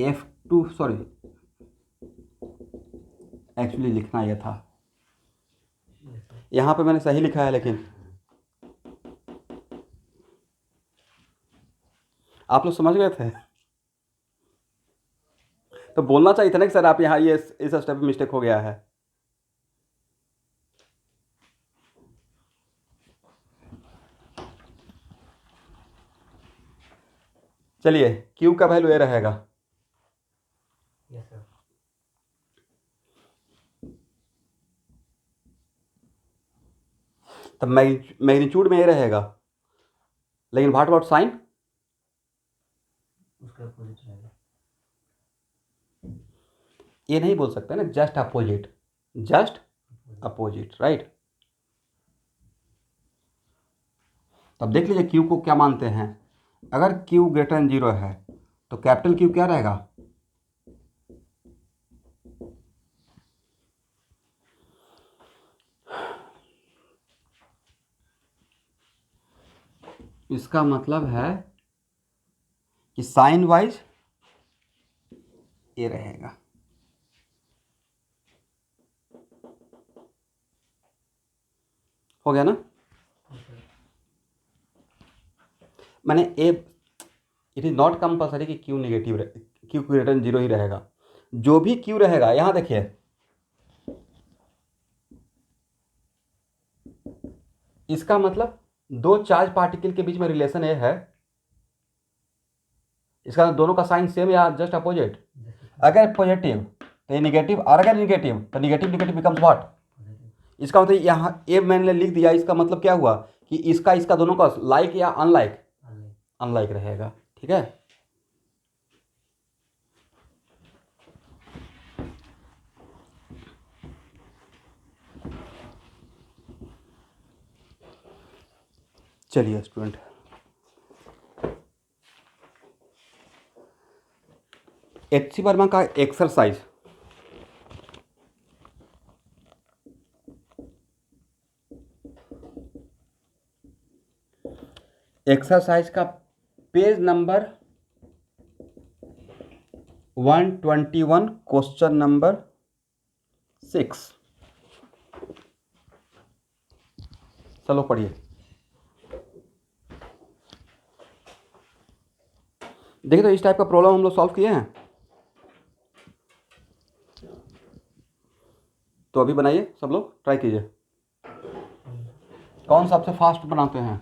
F2 sorry, actually लिखना यह था, यहाँ पे मैंने सही लिखा है, लेकिन आप लोग समझ गए थे तो बोलना चाहिए था ना कि सर आप यहाँ ये इस स्टेप में मिस्टेक हो गया है। चलिए, Q का वैल्यू ये रहेगा। Yes sir. तो मैग्नीट्यूड में ये रहेगा, लेकिन व्हाट अबाउट साइन? उसका अपोजिट रहेगा। ये नहीं बोल सकते ना, just opposite, just opposite, right. तब देख लीजिए Q को क्या मानते हैं। अगर Q ग्रेटर देन 0 है तो कैपिटल Q क्या रहेगा? इसका मतलब है कि साइन वाइज ये रहेगा। हो गया ना? मैंने ए, इट इज नॉट कंपल्सरी कि Q negative Q greater than 0 ही रहेगा। जो भी Q रहेगा, यहां देखिए, इसका मतलब दो चार्ज पार्टिकल के बीच में रिलेशन ये है, इसका मतलब दोनों का साइन सेम या जस्ट अपोजिट। अगर पॉजिटिव तो ये निगेटिव, और अगर निगेटिव तो निगेटिव निगेटिव बिकम्स व्हाट? इसका मतलब यहाँ ए मैंने लिख दिया, इसका मतलब क्या हुआ कि इसका दोनों का लाइक या अनलाइक? अनलाइक रहेगा, ठीक है। चलिए स्टूडेंट, HC वर्मा का एक्सरसाइज का पेज नंबर 121 क्वेश्चन नंबर 6। चलो पढ़िए। देखिए, तो इस टाइप का प्रॉब्लम हम लोग सॉल्व किए हैं, तो अभी बनाइए, सब लोग ट्राई कीजिए। कौन सबसे फास्ट बनाते हैं,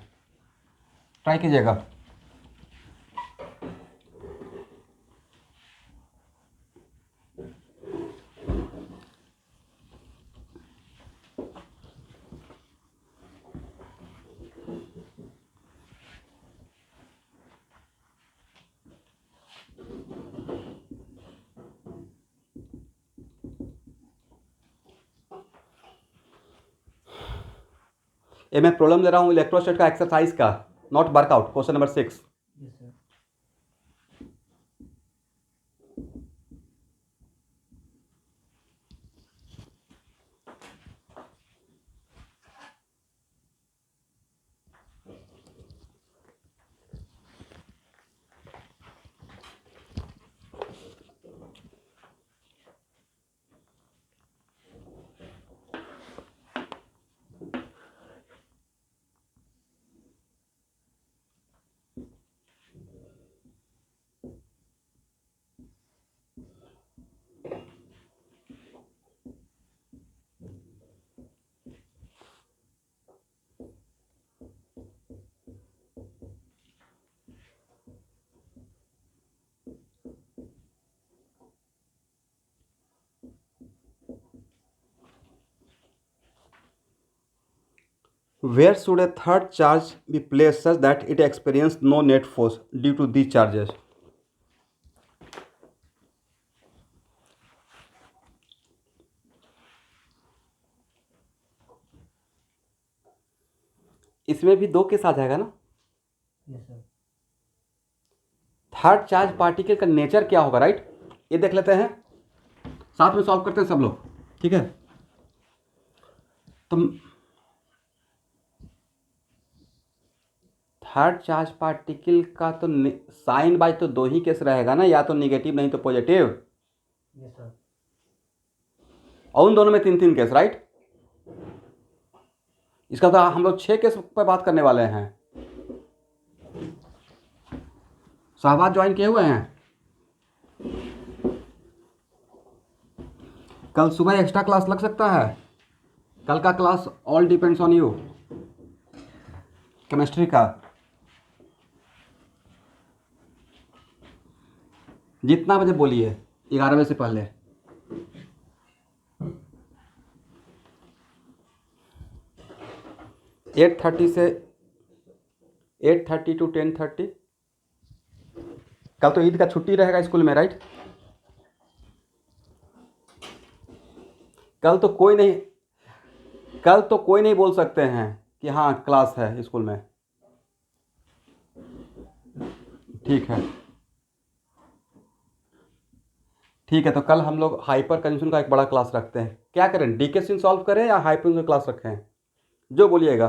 ट्राई कीजिएगा। ये मैं प्रॉब्लम दे रहा हूँ इलेक्ट्रोस्टैट का एक्सरसाइज का, not workout, question number 6। Yes sir. Where should a third charge be place such that it experience no net force due to these charges? इसमें भी दो केस आ जाएगा ना। Yes sir. Third charge particle का नेचर क्या होगा, राइट? ये देख लेते हैं, साथ में सॉल्व करते हैं सब लोग, ठीक है? तो थर्ड चार्ज पार्टिकल का तो साइन बाय तो दो ही केस रहेगा ना, या तो निगेटिव नहीं तो पॉजिटिव, यस सर। और उन दोनों में तीन तीन केस, राइट? इसका तो हम लोग 6 केस पर बात करने वाले हैं। सहबाज ज्वाइन किए हुए हैं? कल सुबह एक्स्ट्रा क्लास लग सकता है। कल का class all depends on you, chemistry का। जितना बजे बोलिए, 11 बजे से पहले। एट 30 से 8:30 to 10:30। कल तो ईद का छुट्टी रहेगा स्कूल में, राइट? कल तो कोई नहीं बोल सकते हैं कि हाँ क्लास है स्कूल में। ठीक है, ठीक है। तो कल हम लोग हाइपर कंजूशन का एक बड़ा क्लास रखते हैं। क्या करें, डीके सिन सॉल्व करें या हाइपर क्लास रखें? जो बोलिएगा।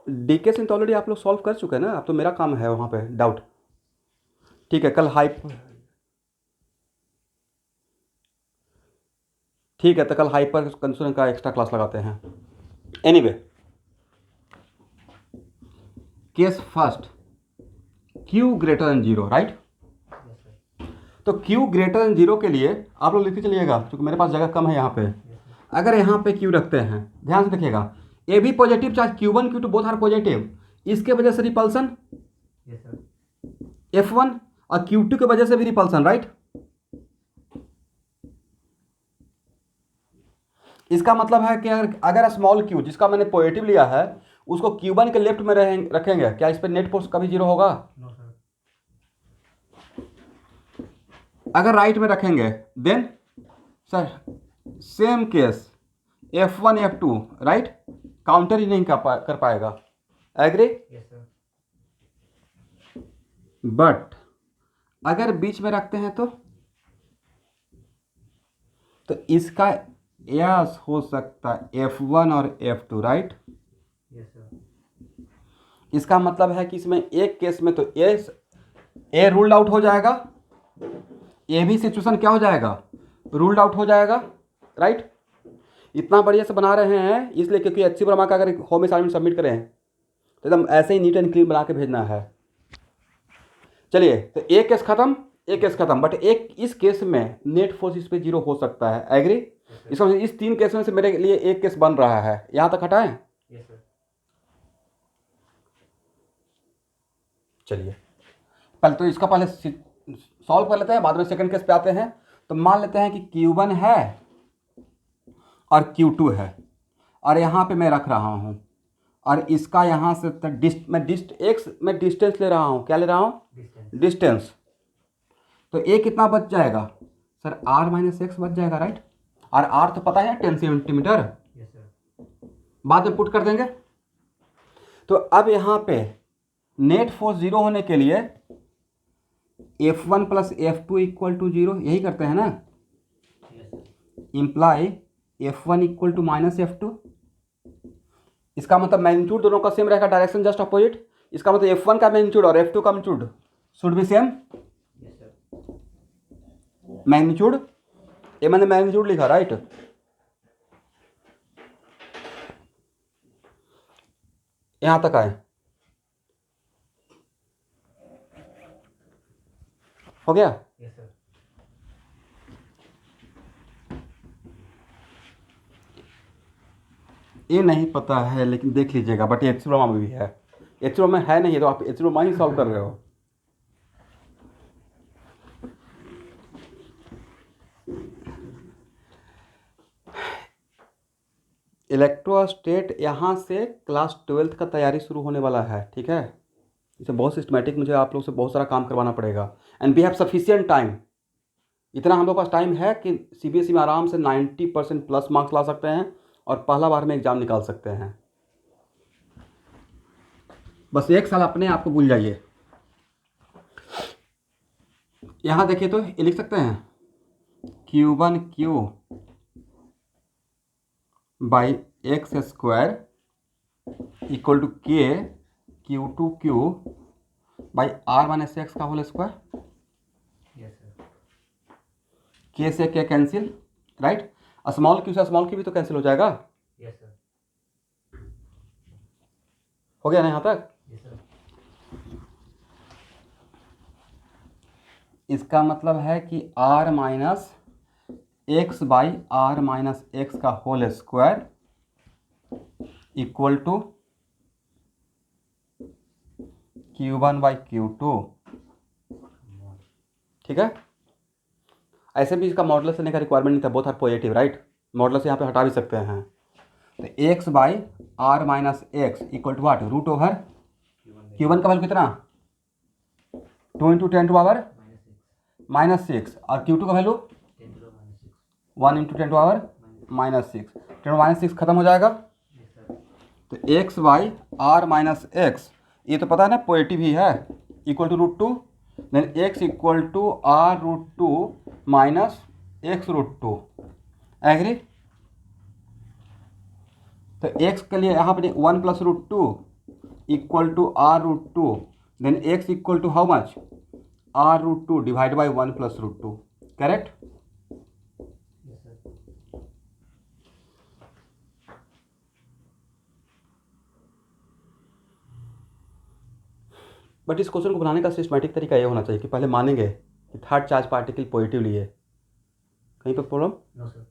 डीके सिन तो ऑलरेडी आप लोग सॉल्व कर चुके हैं ना, अब तो मेरा काम है वहाँ पे डाउट। ठीक है, कल ठीक है, तो कल हाइपर कंजूशन का एक्स्ट्रा क्लास लगाते हैं। Anyway, case first, Q greater than 0, right? Yes sir. तो Q ग्रेटर देन 0 के लिए आप लोग लिखते चलिएगा, क्योंकि मेरे पास जगह कम है यहाँ पे। Yes sir. अगर यहाँ पे Q रखते हैं, ध्यान से देखिएगा, ए भी positive charge Q1 Q2 both are positive, इसके वजह से रिपल्सन यस सर। F1, और Q2 की वजह से भी रिपल्सन, राइट? इसका मतलब है कि अगर स्मॉल q जिसका मैंने पॉजिटिव लिया है उसको Q1 के लेफ्ट में रखेंगे, क्या इस पर नेट फोर्स कभी 0 होगा? No sir. अगर राइट में रखेंगे then sir same case F1 F2, right? Counter ही नहीं कर पाएगा। एग्री? Yes sir. बट अगर बीच में रखते हैं तो इसका यस हो सकता है F1 और F2, राइट? Yes sir. इसका मतलब है कि इसमें एक केस में तो ए रूल्ड आउट हो जाएगा, ए भी सिचुएशन क्या हो जाएगा, रूल्ड आउट हो जाएगा, राइट? इतना बढ़िया से बना रहे हैं इसलिए क्योंकि अच्छी वर्मा का अगर होम असाइनमेंट सबमिट करें तो एकदम ऐसे ही नीट एंड क्लीन बना के भेजना है। चलिए, तो एक केस खत्म, बट एक इस केस में नेट फोर्स इस पे 0 हो सकता है। एग्री? इसका मतलब इस 3 केस में से मेरे लिए एक केस बन रहा है। यहाँ तक हटाएं? Yes sir. चलिए, पहले तो इसका पहले सॉल्व कर लेते हैं, बाद में सेकंड केस पे आते हैं। तो मान लेते हैं कि Q1 है और Q2 है, और यहाँ पे मैं रख रहा हूँ, और इसका यहाँ से मैं डिस्टेंस ले रहा हूँ। क्या ले रहा हूँ? डिस्टेंस। तो ए कितना बच जाएगा सर? R-X बच जाएगा, राइट? और R तो पता है 10 सेंटीमीटर, यस सर। बाद में पुट कर देंगे। तो अब यहाँ पे नेट फोर्स 0 होने के लिए F1 plus F2 equal to 0, यही करते हैं ना? Yes sir. Imply F1 equal to minus F2। इसका मतलब मैग्नीट्यूड दोनों का सेम रहेगा, डायरेक्शन जस्ट अपोजिट। इसका मतलब F1 का मैग्नीट्यूड और F2 का magnitude should be same. Yes sir. Magnitude, ये मैंने मैग्नीट्यूड लिखा, राइट? यहां तक आए, हो गया? Yes sir. ये नहीं पता है लेकिन देख लीजिएगा, बट एच रोमा में भी है। एच रोमा में है नहीं तो आप एच रोमा ही सॉल्व कर रहे हो। इलेक्ट्रोस्टेट यहाँ से क्लास 12th का तैयारी शुरू होने वाला है, ठीक है। इसे बहुत सिस्टमेटिक मुझे आप लोग से बहुत सारा काम करवाना पड़ेगा, and we have sufficient time. इतना हम लोग पास टाइम है कि सीबीएसई में आराम से 90% प्लस मार्क्स ला सकते हैं और पहला बार में एग्ज़ाम निकाल सकते हैं। बस एक साल अपने आप को भूल जाइए। यहाँ देखिए तो ये लिख सकते हैं Q1 Q by X square equal to K Q2 Q by R minus X का whole square. Yes sir. K से K cancel, right. Small Q से स्मॉल क्यू भी तो कैंसिल हो जाएगा। Yes sir. हो गया ना यहाँ तक? Yes sir. इसका मतलब है कि R minus X by R minus X का whole square equal to Q1 by Q2, ठीक है। ऐसे भी इसका मॉडल लेने का रिक्वायरमेंट नहीं था, both are positive, right. Model से यहाँ पे हटा भी सकते हैं। तो X by R minus X equal to what, root over Q1 का वैल्यू कितना 2 इंटू 10 टू पावर -6 और Q2 का वैल्यू 1 इंटू 10 टू पावर -6। 10 -6 खत्म हो जाएगा। तो X by R minus X, ये तो पता है ना पॉजिटिव ही है, equal to root 2, then X equal to R root 2 minus X root 2। Agree? तो एक्स के लिए यहाँ पर 1 plus root 2 equal to R root 2, then X equal to how much, R root 2 divide by 1 plus root 2, correct. But इस क्वेश्चन को बनाने का सिस्टमैटिक तरीका ये होना चाहिए कि पहले मानेंगे कि थर्ड चार्ज पार्टिकल पॉजिटिवली है। कहीं पर प्रॉब्लम? No sir.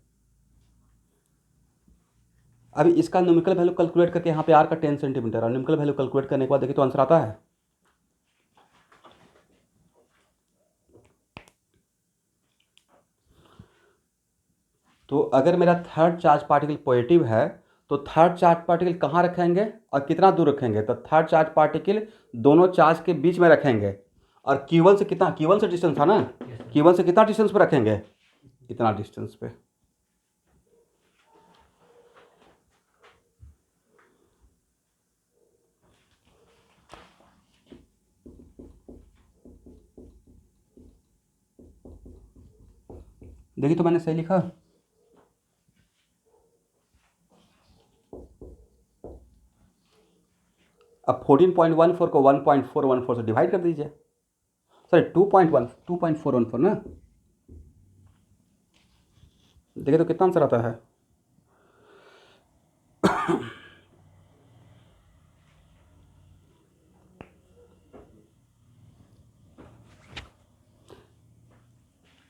अभी इसका न्यूमेरिकल वैल्यू कैलकुलेट करके यहाँ पे आर का 10 सेंटीमीटर और न्यूमेरिकल वैल्यू कैलकुलेट करने के बाद देखिए तो आंसर आता है। तो अगर मेरा थर्ड चार्ज पार्टिकल पॉजिटिव है तो थर्ड चार्ज पार्टिकल कहाँ रखेंगे और कितना दूर रखेंगे? तो थर्ड चार्ज पार्टिकल दोनों चार्ज के बीच में रखेंगे और Q1 से कितना, Q1 से डिस्टेंस था ना, Q1 से कितना डिस्टेंस पे रखेंगे? इतना डिस्टेंस पे। देखिए तो मैंने सही लिखा। अब 14.14 को 1.414 से डिवाइड कर दीजिए, सॉरी 2.414 ना। देखिए तो कितना आंसर आता है।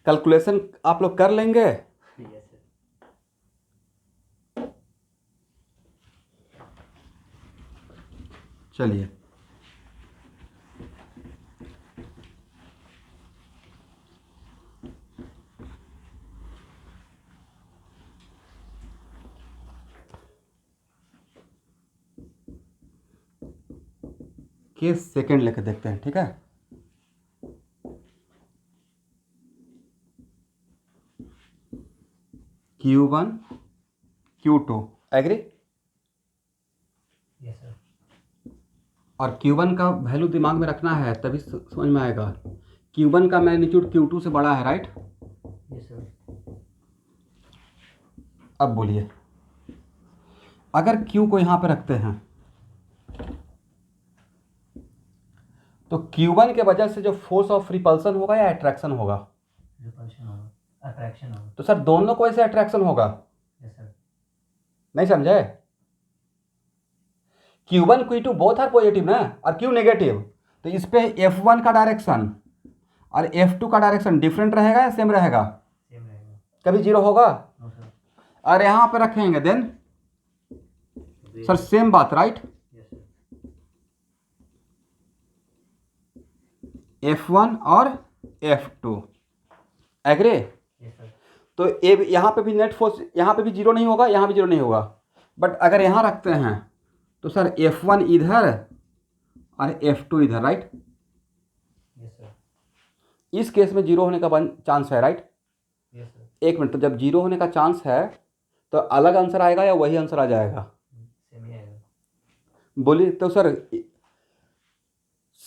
कैलकुलेशन आप लोग कर लेंगे? Yes sir. चलिए केस सेकंड लेकर देखते हैं, ठीक है। Q1 Q2, agree? Yes sir. और Q1 का वैल्यू दिमाग में रखना है तभी समझ में आएगा। Q1 का मैग्नीट्यूड Q2 से बड़ा है, राइट। Yes sir. अब बोलिए, अगर Q को यहाँ पे रखते हैं तो Q1 के वजह से जो फोर्स ऑफ रिपल्सन होगा या अट्रैक्शन होगा? रिपल्शन होगा, अट्रैक्शन होगा। तो सर दोनों को ऐसे अट्रैक्शन होगा। Yes sir. नहीं समझे? Q1 Q2 both are positive ना और Q नेगेटिव, तो इस पे F1 का डायरेक्शन और F2 का डायरेक्शन डिफरेंट रहेगा या सेम रहेगा? सेम रहेगा। कभी जीरो होगा? No sir. और यहाँ पे रखेंगे देन सर सेम बात, राइट। Yes sir. F1 और F2, एग्री? Yes sir. तो यहाँ पे भी नेट फोर्स, यहाँ पे भी जीरो नहीं होगा, यहाँ भी जीरो नहीं होगा, बट अगर यहाँ रखते हैं तो सर F1 इधर और F2 इधर, राइट। Yes sir. इस केस में जीरो होने का चांस है, राइट। Yes sir. एक मिनट, तो जब जीरो होने का चांस है तो अलग आंसर आएगा या वही आंसर आ जाएगा? सेम ही आएगा। बोलिए तो सर,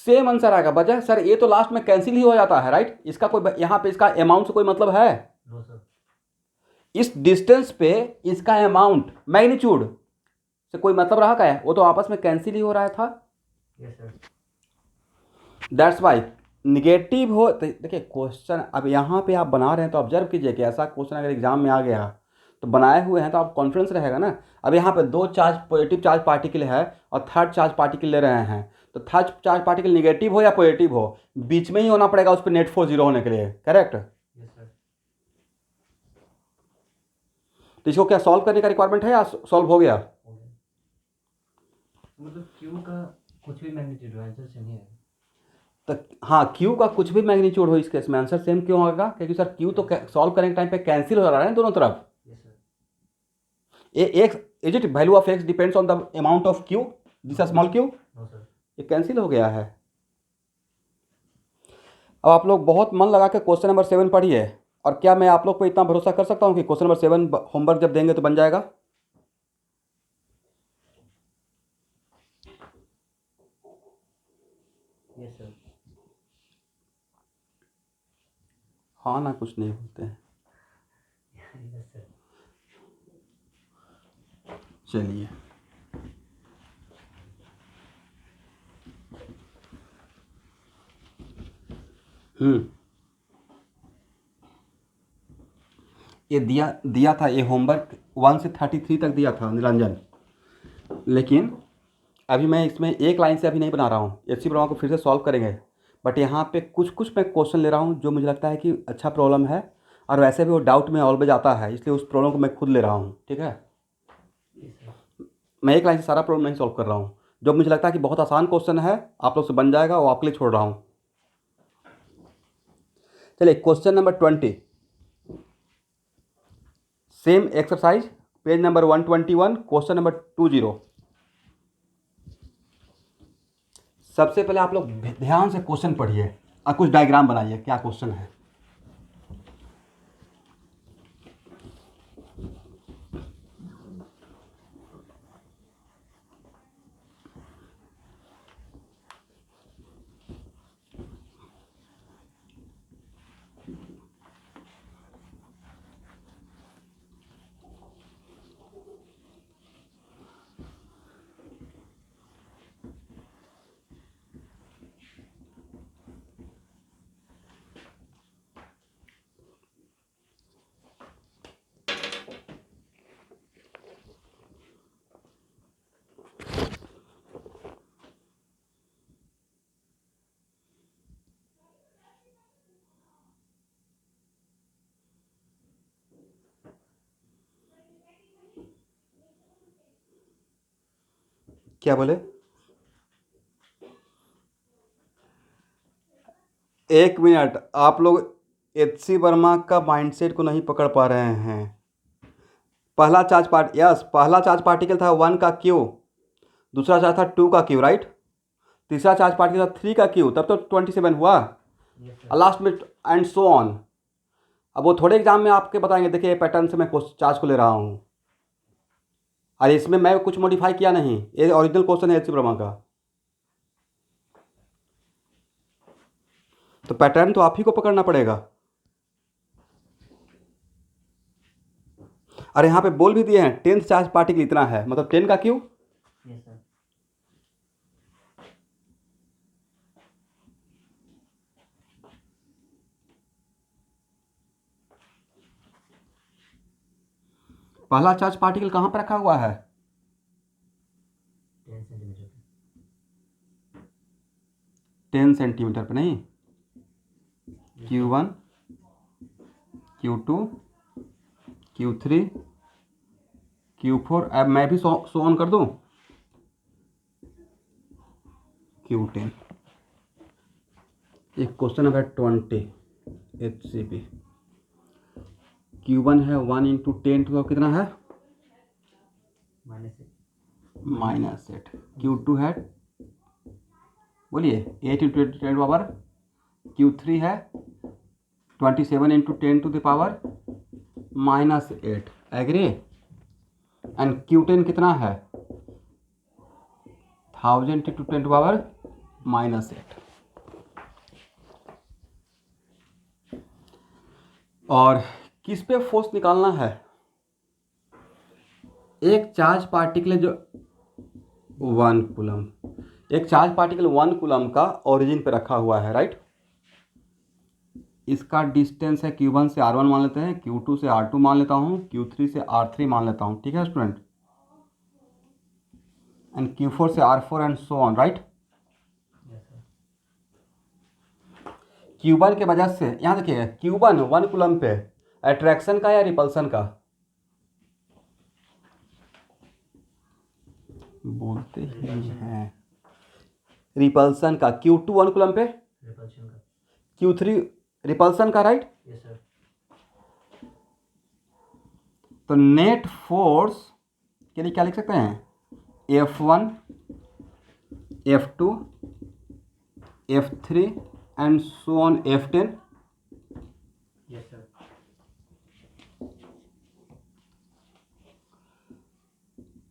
सेम आंसर आएगा। वजह सर ये तो लास्ट में कैंसिल ही हो जाता है, राइट। इसका कोई यहाँ पे इसका अमाउंट से कोई मतलब है? No sir. इस डिस्टेंस पे इसका अमाउंट मैग्नीट्यूड से कोई मतलब रहा क्या है? वो तो आपस में कैंसिल ही हो रहा था। Yes sir. That's why negative हो। देखिए क्वेश्चन अब यहाँ पे आप बना रहे हैं तो ऑब्जर्व कीजिए कि ऐसा क्वेश्चन अगर एग्जाम में आ गया तो बनाए हुए हैं तो आप कॉन्फिडेंस रहेगा ना। अब यहाँ पे दो चार्ज पॉजिटिव चार्ज पार्टिकल है और थर्ड चार्ज पार्टिकल ले रहे हैं, तो थर्ड चार्ज पार्टिकल निगेटिव हो या पॉजिटिव हो, बीच में ही होना पड़ेगा उस पर नेट फोर्स जीरो होने के लिए, करेक्ट। Yes sir. तो इसको क्या सॉल्व करने का रिक्वायरमेंट है या सॉल्व हो गया? हो गया। मतलब क्यू का कुछ भी मैग्नीट्यूड आंसर सेम ही आएगा। तो हाँ, क्यू का कुछ भी मैग्नीट्यूड हो इस केस में आंसर सेम क्यों होगा? क्योंकि सर क्यू तो सॉल्व करने के टाइम पे कैंसिल हो रहा है दोनों तरफ। Yes sir. X is it value of X depends on the amount of Q, this small Q, no sir. ये कैंसिल हो गया है। अब आप लोग बहुत मन लगा के क्वेश्चन नंबर 7 पढ़िए। और क्या मैं आप लोग को इतना भरोसा कर सकता हूँ कि क्वेश्चन नंबर 7 होमवर्क जब देंगे तो बन जाएगा? Yes sir. हाँ ना, कुछ नहीं बोलते हैं। Yes sir. चलिए, ये दिया दिया था, ये होमवर्क 1 से 33 तक दिया था निरंजन, लेकिन अभी मैं इसमें एक लाइन से अभी नहीं बना रहा हूँ। एचसी प्रॉब्लम को फिर से सॉल्व करेंगे, बट यहाँ पे कुछ कुछ मैं क्वेश्चन ले रहा हूँ जो मुझे लगता है कि अच्छा प्रॉब्लम है, और वैसे भी वो डाउट में ऑलवेज आता है, इसलिए उस प्रॉब्लम को मैं खुद ले रहा हूँ, ठीक है। Yes sir. मैं एक लाइन से सारा प्रॉब्लम नहीं सॉल्व कर रहा हूँ। जो मुझे लगता है कि बहुत आसान क्वेश्चन है, आप लोग से बन जाएगा, वो आपके लिए छोड़ रहा हूँ। चलिए question number 20, same exercise, page number 121, question number 20। सबसे पहले आप लोग ध्यान से क्वेश्चन पढ़िए और कुछ डायग्राम बनाइए, क्या क्वेश्चन है। क्या बोले? एक मिनट, आप लोग एचसी वर्मा का माइंडसेट को नहीं पकड़ पा रहे हैं। पहला चार्ज पार्टिकल था 1 का क्यू, दूसरा चार्ज था 2 का क्यू, राइट। तीसरा चार्ज पार्टिकल था 3 का क्यू, तब तो 27 हुआ, यस और सर। लास्ट में एंड सो ऑन। अब वो थोड़े एग्जाम में आपके बताएंगे, देखिए ये पैटर्न से मैं चार्ज को ले रहा हूँ, और इसमें मैं कुछ मॉडिफाई किया नहीं, ये ओरिजिनल क्वेश्चन है एचसी वर्मा का। तो पैटर्न तो आप ही को पकड़ना पड़ेगा। और यहाँ पे बोल भी दिए हैं 10th चार्ज पार्टिकल इतना है, मतलब 10 का क्यू। Yes sir. पहला चार्ज पार्टिकल कहाँ पर रखा हुआ है? 10 सेंटीमीटर। 10 सेंटीमीटर पर, नहीं, Q1, Q2, Q3, Q4। अब मैं भी सो ऑन कर दूं, Q10। एक क्वेश्चन नंबर 20 HCP। Q1 है 1 × 10 तो कितना है -8 Q2 है, बोलिए 8 इंटू 10 पावर, Q3 है 27 into 10 to the power -8, agree. And Q10 कितना है 1000 इंटू 10 टू पावर -8। और किस पे फोर्स निकालना है, एक चार्ज पार्टिकल जो 1 कूलम, एक चार्ज पार्टिकल 1 कूलम का ओरिजिन पे रखा हुआ है, राइट। इसका डिस्टेंस है Q1 से R1 मान लेते हैं, Q2 से R2 मान लेता हूँ, Q3 से R3 मान लेता हूँ, ठीक है स्टूडेंट, एंड Q4 से R4 and so on, right. Q1 के वजह से यहाँ देखिए Q1 1 कूलम पे अट्रैक्शन का या रिपल्सन का, बोलते ही हैं रिपल्सन का। Q2 1 कूलम पे, रिपल्शन का। Q3 रिपल्सन का, राइट। Yes sir. तो नेट फोर्स के लिए क्या लिख सकते हैं, F1 F2 F3 and so on F10। Yes sir.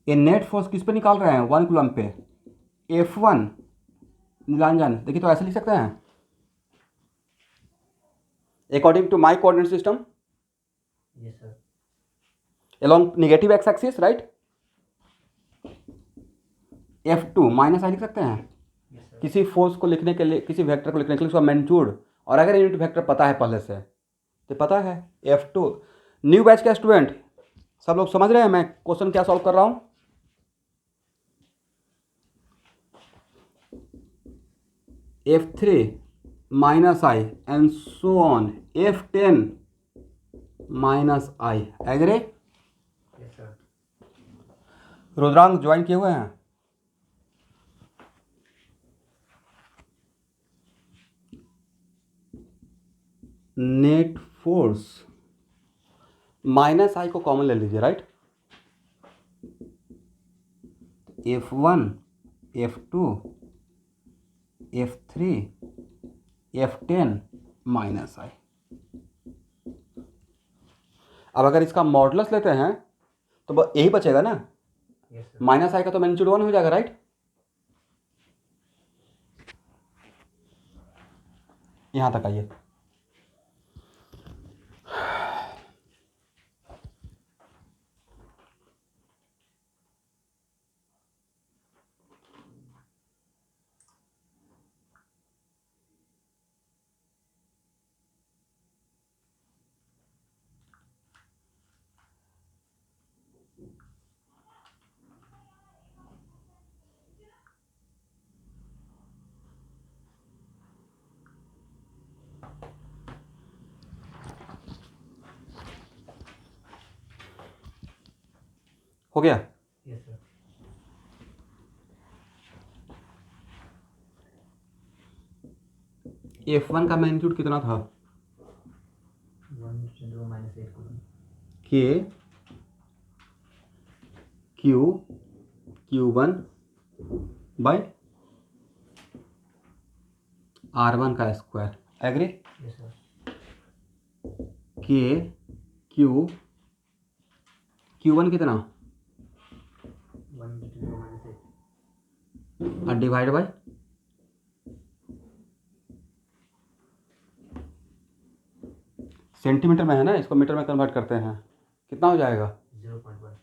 ये नेट फोर्स किस पे निकाल रहे हैं 1 कूलम पे, F1 नीलांजन, देखिए तो ऐसे लिख सकते हैं according to my coordinate system yes sir. along negative X axis, right. F2 minus I लिख सकते हैं यस सर। किसी फोर्स को लिखने के लिए, किसी वेक्टर को लिखने के लिए उसका मैग्नीट्यूड, और अगर यूनिट वेक्टर पता है पहले से तो पता है F2। न्यू बैच के स्टूडेंट सब लोग समझ रहे हैं मैं क्वेश्चन क्या सॉल्व कर रहा हूं, F3 minus I and so on F10 minus I, agree. Yes sir. Rudrank join किए हुए हैं, नेट फोर्स माइनस आई को कॉमन ले लीजिए, right. F1 F2 F3 F10 minus आई। अब अगर इसका मॉडुलस लेते हैं तो यही बचेगा ना, यस सर। माइनस आई का तो मैग्नीट्यूड 1 हो जाएगा, राइट। यहां तक आइए, हो गया। Yes sir. F1 का मैग्नीट्यूड कितना था, 1 × -8 coulomb. K Q Q1 by R1 का square, agree. Yes sir. K Q Q1 कितना 1 × 8 और डिवाइड बाय सेंटीमीटर में है ना, इसको मीटर में कन्वर्ट करते हैं, कितना हो जाएगा 0.1।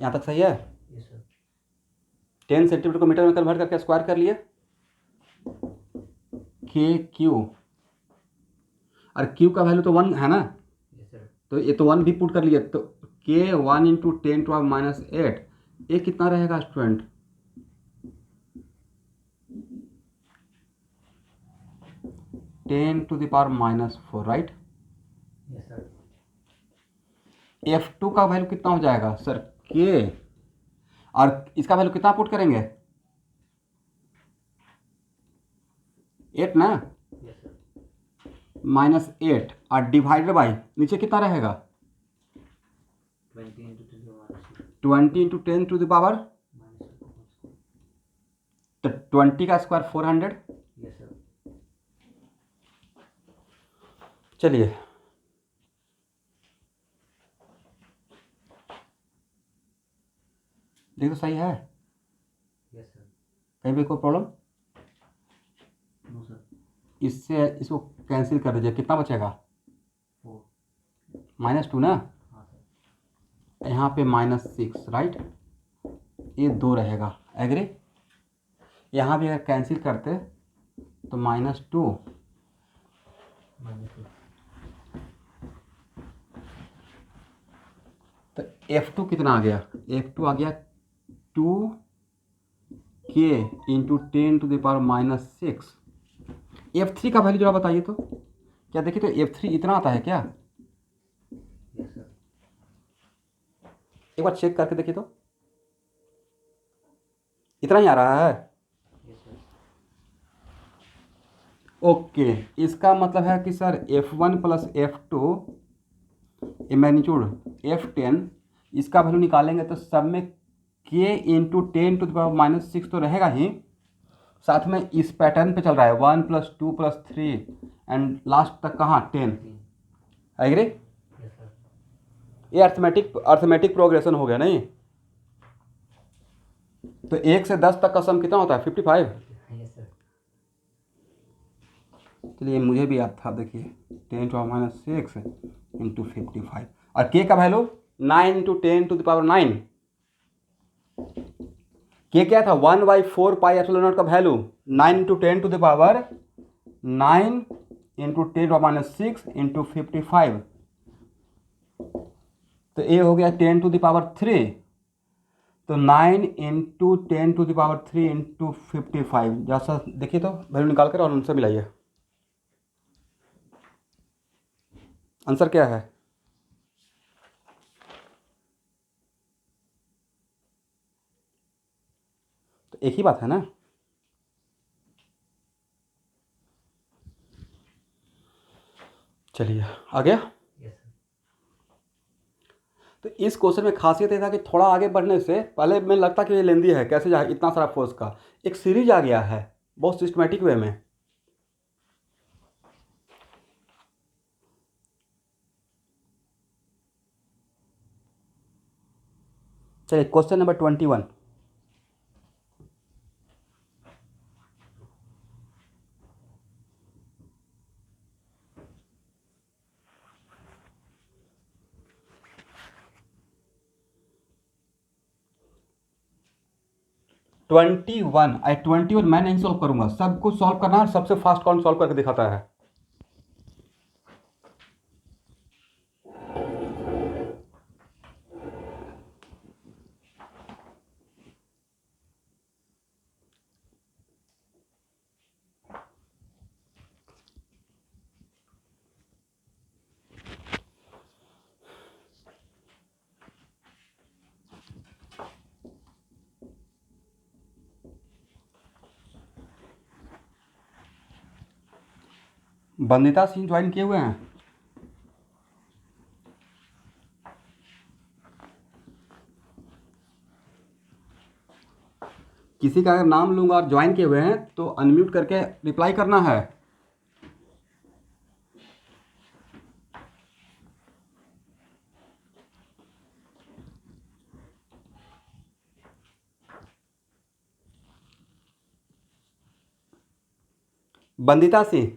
यहाँ तक सही है। Yes sir. 10 सेंटीमीटर को मीटर में कन्वर्ट करके स्क्वायर कर लिए, के क्यू, और क्यू का वैल्यू तो 1 है ना, यस सर। तो ये तो 1 भी पुट कर लिए, तो के 1 इंटू 10⁻⁸, ये कितना रहेगा student, 10⁻⁻4, right. Yes sir. F2 का वैल्यू कितना हो जाएगा सर, के, और इसका वैल्यू कितना पुट करेंगे 8 ना, यस सर। -8 और डिवाइडेड बाई नीचे कितना रहेगा 20 into 10 to the power 6 20 into 10 to the power, -2. तो 20 का स्क्वायर 400। Yes sir. चलिए देखो सही है, Yes sir. कहीं भी कोई प्रॉब्लम? No sir. इससे इसको कैंसिल कर दीजिए, कितना बचेगा 4. -2 ना, हाँ सर. यहाँ पे -6 राइट, ये 2 रहेगा, एग्री। यहाँ भी अगर कैंसिल करते तो -2 -2. तो F2 कितना आ गया, F2 आ गया 2k into 10 to the power -6। F3 का वैल्यू जरा बताइए तो, क्या देखिए तो F3 इतना आता है क्या, Yes sir. एक बार चेक करके देखिए तो, इतना ही आ रहा है। Yes sir. ओके, इसका मतलब है कि सर F1 प्लस F2 ये मैग्नीट्यूड F10, इसका वैल्यू निकालेंगे तो सब में k into 10 to the power -6 तो रहेगा ही, साथ में इस पैटर्न पे चल रहा है 1 + 2 + 3 एंड लास्ट तक कहाँ 10, 3. एग्री। Yes sir. ये अर्थमेटिक प्रोग्रेशन हो गया नहीं, तो 1 से 10 तक का सम कितना होता है 55। Yes sir. चलिए मुझे भी याद था, देखिए 10 टू पावर -6 इंटू 55 और k का value 9 into 10 to the power 9। k क्या था 1/4 पाई एप्सिलॉन नॉट का value 9 into 10 to the power 9 into 10 to power -6 into 55, तो ये हो गया 10 टू द पावर 3, तो 9 into 10 to the power 3 into 55, जैसा देखिए तो वैल्यू निकाल कर और उनसे मिलाइए, आंसर क्या है। तो एक ही बात है ना, चलिए आ गया। Yes sir. तो इस क्वेश्चन में खासियत ये था कि थोड़ा आगे बढ़ने से पहले में लगता कि ये लेंदी है, कैसे जाए इतना सारा फोर्स का, एक सीरीज आ गया है बहुत सिस्टमेटिक वे में। चलिए क्वेश्चन नंबर 21, ट्वेंटी वन मैं नहीं सॉल्व करूंगा, सब कुछ सॉल्व करना है, सबसे फास्ट कौन सॉल्व करके दिखाता है। बंदिता सिंह ज्वाइन किए हुए हैं, किसी का अगर नाम लूंगा और ज्वाइन किए हुए हैं तो अनम्यूट करके रिप्लाई करना है। बंदिता सिंह,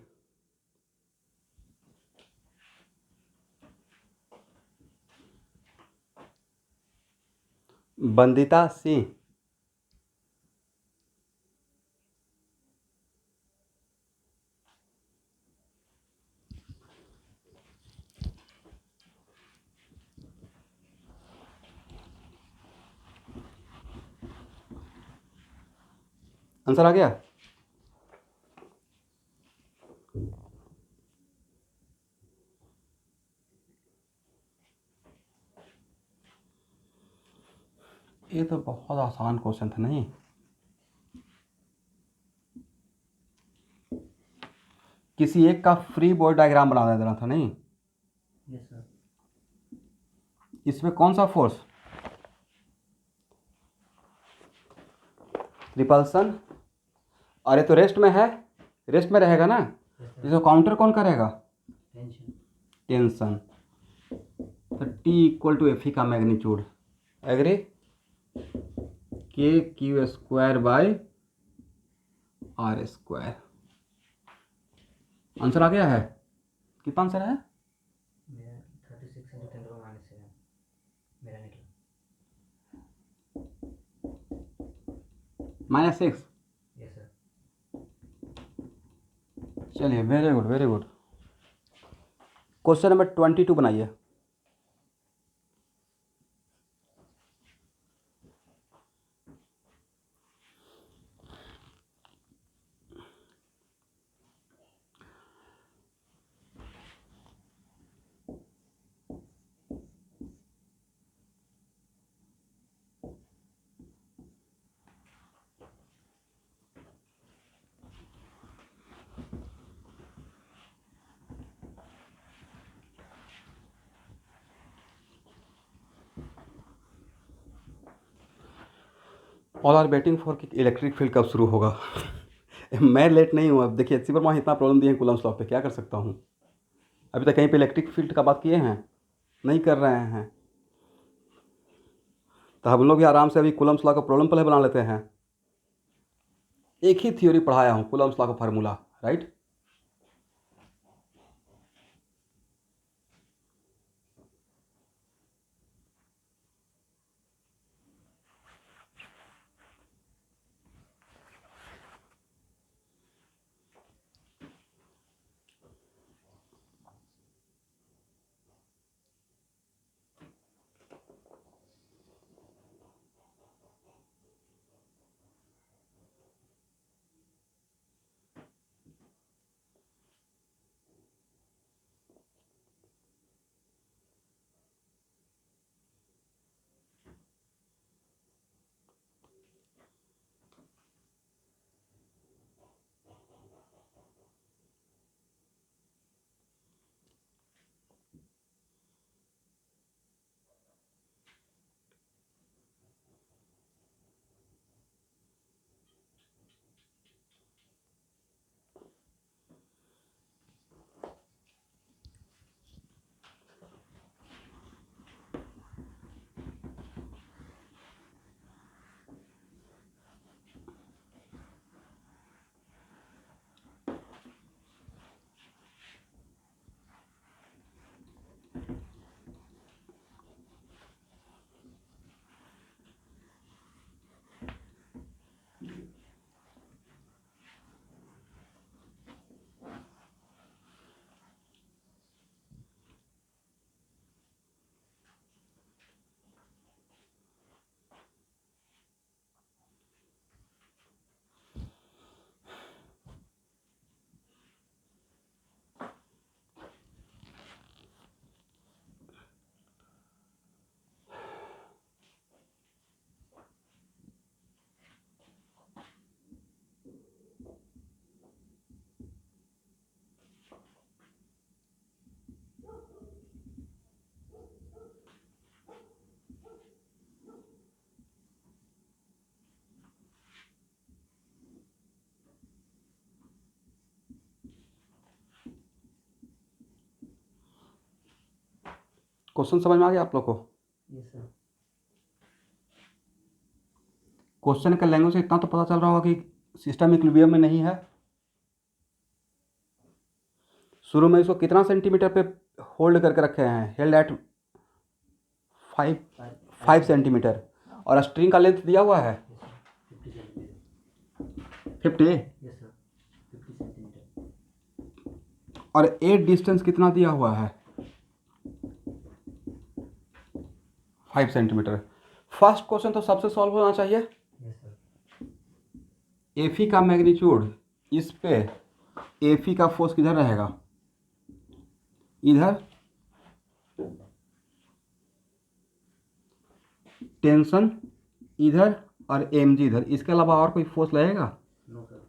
बंदिता सिंह, आंसर आ गया। ये तो बहुत आसान क्वेश्चन था नहीं, किसी एक का फ्री बॉडी डायग्राम बना देना था नहीं, यस सर। इसमें कौन सा फोर्स, रिपल्सन, अरे तो रेस्ट में है, रेस्ट में रहेगा ना, यस सर। इसको काउंटर कौन करेगा, टेंशन। टेंशन। तो T equal to F E का magnitude, agree, K Q square by R square. Answer आ गया है, कितना आंसर है, मेरा 36 × 10⁻⁷ मेरा निकला। -6। Yes sir. चलिए very good very good. Question number 22 बनाइए। ऑल आर वेटिंग फॉर कि इलेक्ट्रिक फील्ड कब शुरू होगा। मैं लेट नहीं हूँ। अब देखिए सिबर इतना प्रॉब्लम दिए हैं कूलम्स लॉ पे, क्या कर सकता हूँ। अभी तक कहीं पे इलेक्ट्रिक फील्ड का बात किए हैं, नहीं कर रहे हैं। तो हम लोग भी आराम से अभी कूलम्स लॉ का प्रॉब्लम पहले बना लेते हैं। एक ही थ्योरी पढ़ाया हूँ, कूलम्स लॉ का फार्मूला, राइट। क्वेश्चन समझ में आ गया आप लोग को। Yes sir. क्वेश्चन के लैंग्वेज से इतना तो पता चल रहा होगा कि सिस्टम इक्विलिब्रियम में नहीं है। शुरू में इसको कितना सेंटीमीटर पे होल्ड करके रखे हैं, हेल्ड एट 5 सेंटीमीटर, और स्ट्रिंग का लेंथ दिया हुआ है 50 सेंटीमीटर। 50, yes sir, 50 centimetre. और एट डिस्टेंस कितना दिया हुआ है 5 सेंटीमीटर। फर्स्ट क्वेश्चन तो सबसे सॉल्व होना चाहिए। Yes sir. एफी का मैग्नीट्यूड, इस पे एफी का फोर्स किधर रहेगा, इधर, टेंशन इधर, और एम जी इधर। इसके अलावा और कोई फोर्स लगेगा। No sir.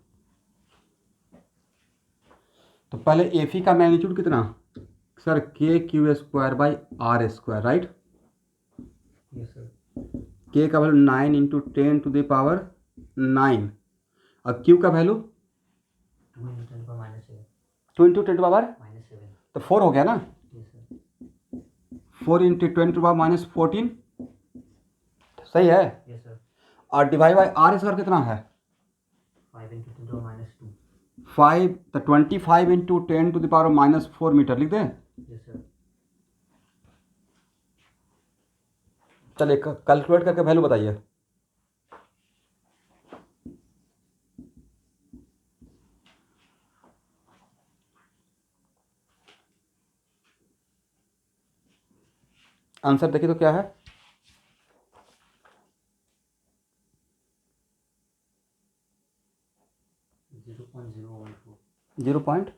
तो पहले एफ ई का मैग्नीट्यूड कितना sir, K Q square by R square, right. Yes sir. K का वैल्यू 9 इंटू 10⁻9 और क्यू का वैल्यू 2 इंटू 10 पर -7। 2 इंटू 10⁻, -7। तो 4 हो गया ना। Yes sir. 4 इंटू 10⁻14 सही है। Yes sir. और डिवाइड बाई आर स्क्वायर कितना है 5 इंटू 10⁻2। 5, तो 25 इंटू 10⁻4 मीटर लिख दें। Yes sir. चलिए कैलकुलेट करके वैल्यू बताइए। आंसर देखिए तो क्या है, 0.014।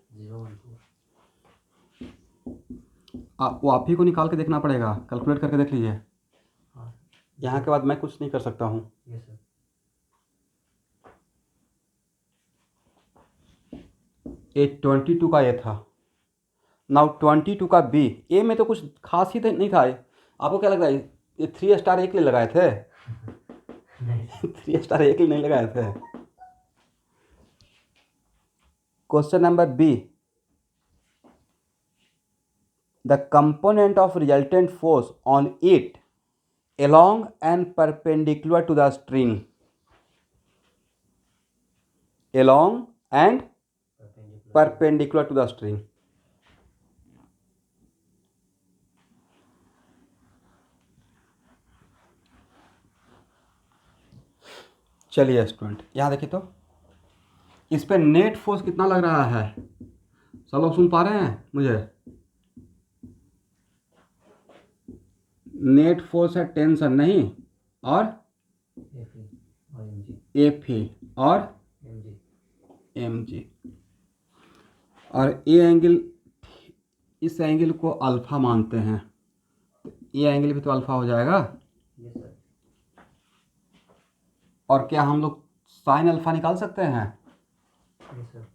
वो आप ही को निकाल के देखना पड़ेगा, कैलकुलेट करके देख लीजिए। हाँ। यहाँ के बाद मैं कुछ नहीं कर सकता हूँ। Yes sir. ए 22 का ए था, नाउ 22 का बी। ए में तो कुछ खास ही नहीं था। आपको क्या लग रहा है ये 3 स्टार एक लिए लगाए थे? नहीं 3 स्टार एक लिए नहीं लगाए थे। Question number B, the component of resultant force on it along and perpendicular to the string, along and perpendicular to the string। चलिए स्टूडेंट यहाँ देखिए तो इस पे नेट फोर्स कितना लग रहा है, सब लोग सुन पा रहे हैं मुझे? नेट फोर्स है टेंशन नहीं, और एफ ई और एम जी, और ए एंगल, इस एंगल को अल्फा मानते हैं, तो ये एंगल भी तो अल्फा हो जाएगा। Yes sir. और क्या हम लोग साइन अल्फा निकाल सकते हैं? Yes sir.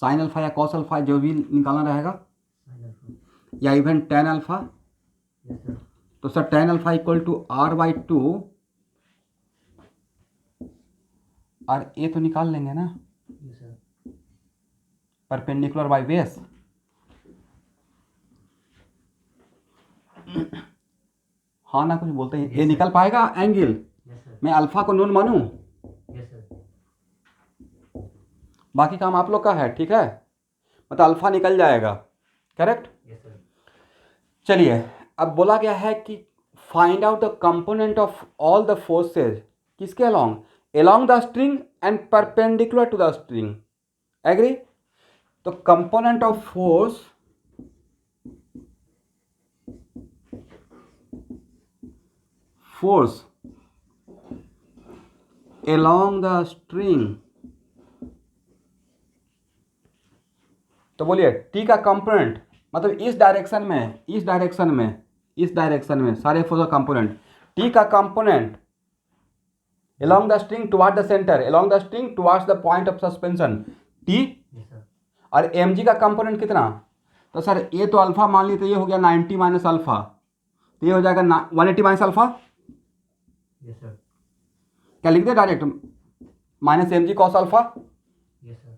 साइन अल्फा या कॉस अल्फा जो भी निकालना रहेगा, साइन अल्फा। या even tan alpha. Yes sir. तो sir tan alpha equal to r/2, और ए तो निकाल लेंगे ना, yes sir. Perpendicular by base. हाँ ना, कुछ बोलते हैं, ये निकल पाएगा एंगल? Yes sir. मैं अल्फा को नोन मानूं? Yes sir. बाकी काम आप लोग का है, ठीक है, मतलब अल्फा निकल जाएगा, करेक्ट। Yes sir. चलिए अब बोला गया है कि find out the component of all the forces, किसके along? along the string and perpendicular to the string, agree? तो component of force along the string, तो बोलिए टी का कंपोनेंट, मतलब इस डायरेक्शन में सारे फोर्स का कंपोनेंट, टी का component along the string toward the center, along the string towards the point of suspension, T। Yes sir. और mg का कंपोनेंट कितना? तो सर ये तो अल्फा मान ली, तो ये हो गया 90 माइनस अल्फा, तो ये हो जाएगा 180 माइनस अल्फा। Yes sir. क्या लिख दे direct, minus M G cos alpha. Yes sir.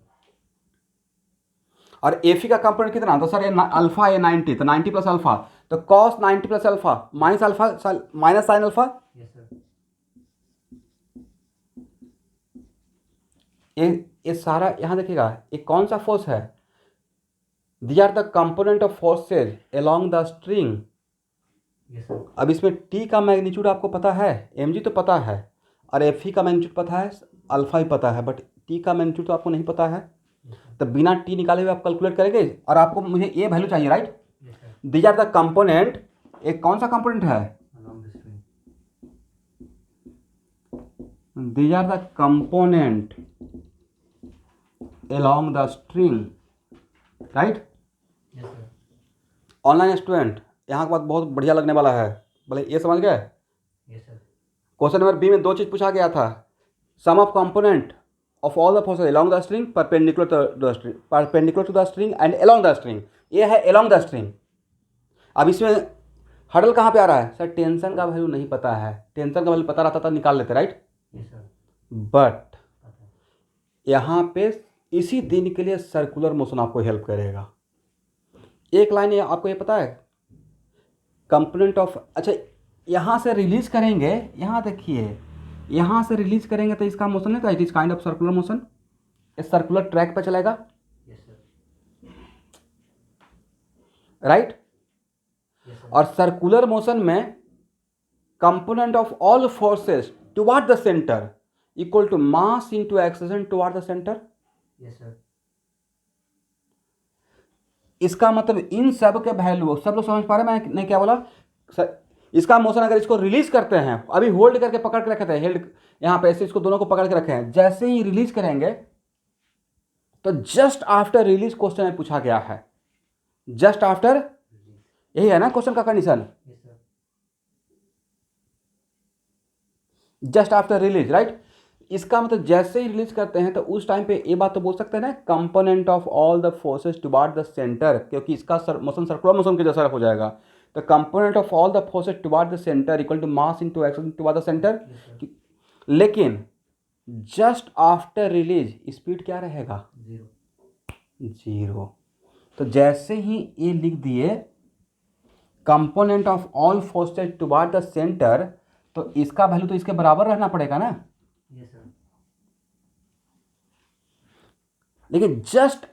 और एफ का कंपोनेंट कितना? तो सर ये अल्फा है 90, तो 90 प्लस अल्फा, तो cos 90 plus alpha minus alpha minus sine alpha. Yes sir. ये सारा यहाँ देखिएगा, ये कौन सा फोर्स है? These are the component of forces along the string. Yes sir. अब इसमें टी का मैग्नीट्यूड आपको पता है, एम जी तो पता है, और एफ का मैग्नीट्यूड पता है, अल्फा ही पता है, बट टी का मैग्नीट्यूड तो आपको नहीं पता है। तो बिना टी निकाले हुए आप कैलकुलेट करेंगे, और आपको मुझे ये वैल्यू चाहिए, right? Yes sir. These are the component, एक कौन सा कंपोनेंट है? along the string। These are the component along the string, right? Yes sir. Online student यहाँ के बाद बहुत बढ़िया लगने वाला है, बोले ये समझ गए? Yes sir. Question number B में 2 चीज़ पूछा गया था, sum of component of all the forces along the string perpendicular to the string and along the string. ये है along the string. अब इसमें हडल कहाँ पे आ रहा है सर? टेंशन का वैल्यू नहीं पता है, टेंशन का वैल्यू पता रहता था निकाल लेते, राइट? Yes sir. बट यहाँ पे इसी दिन के लिए सर्कुलर मोशन आपको हेल्प करेगा। एक लाइन ये आपको ये पता है कंपोनेंट ऑफ, अच्छा यहाँ से रिलीज करेंगे, यहाँ देखिए यहाँ से रिलीज करेंगे तो इसका मोशन है, it is kind of circular motion, इस सर्कुलर ट्रैक पे चलेगा, yes sir. Right? Yes sir. और सर्कुलर मोशन में component of all forces toward the centre equal to mass into acceleration toward the centre. Yes sir. इसका मतलब इन सब के वैल्यू सब लोग समझ पा रहे हैं मैंने क्या बोला? इसका मोशन अगर इसको रिलीज करते हैं, अभी होल्ड करके पकड़ के रखे थे, हेल्ड यहाँ पे ऐसे इसको दोनों को पकड़ के रखे हैं, जैसे ही रिलीज करेंगे तो जस्ट आफ्टर रिलीज क्वेश्चन में पूछा गया है, जस्ट आफ्टर, यही है ना क्वेश्चन का condition, yes sir. Just after release, right? इसका मतलब जैसे ही रिलीज करते हैं तो उस टाइम पे ये बात तो बोल सकते हैं ना component of all the forces toward the centre, क्योंकि इसका मोशन सर्कुलर मोशन के जैसा हो जाएगा, तो component of all the forces toward the centre equal to mass into acceleration toward the centre. लेकिन जस्ट आफ्टर रिलीज स्पीड क्या रहेगा? जीरो। तो जैसे ही ये लिख दिए component of all forces toward the centre, तो इसका वैल्यू तो इसके बराबर रहना पड़ेगा ना। Yes sir. लेकिन जस्ट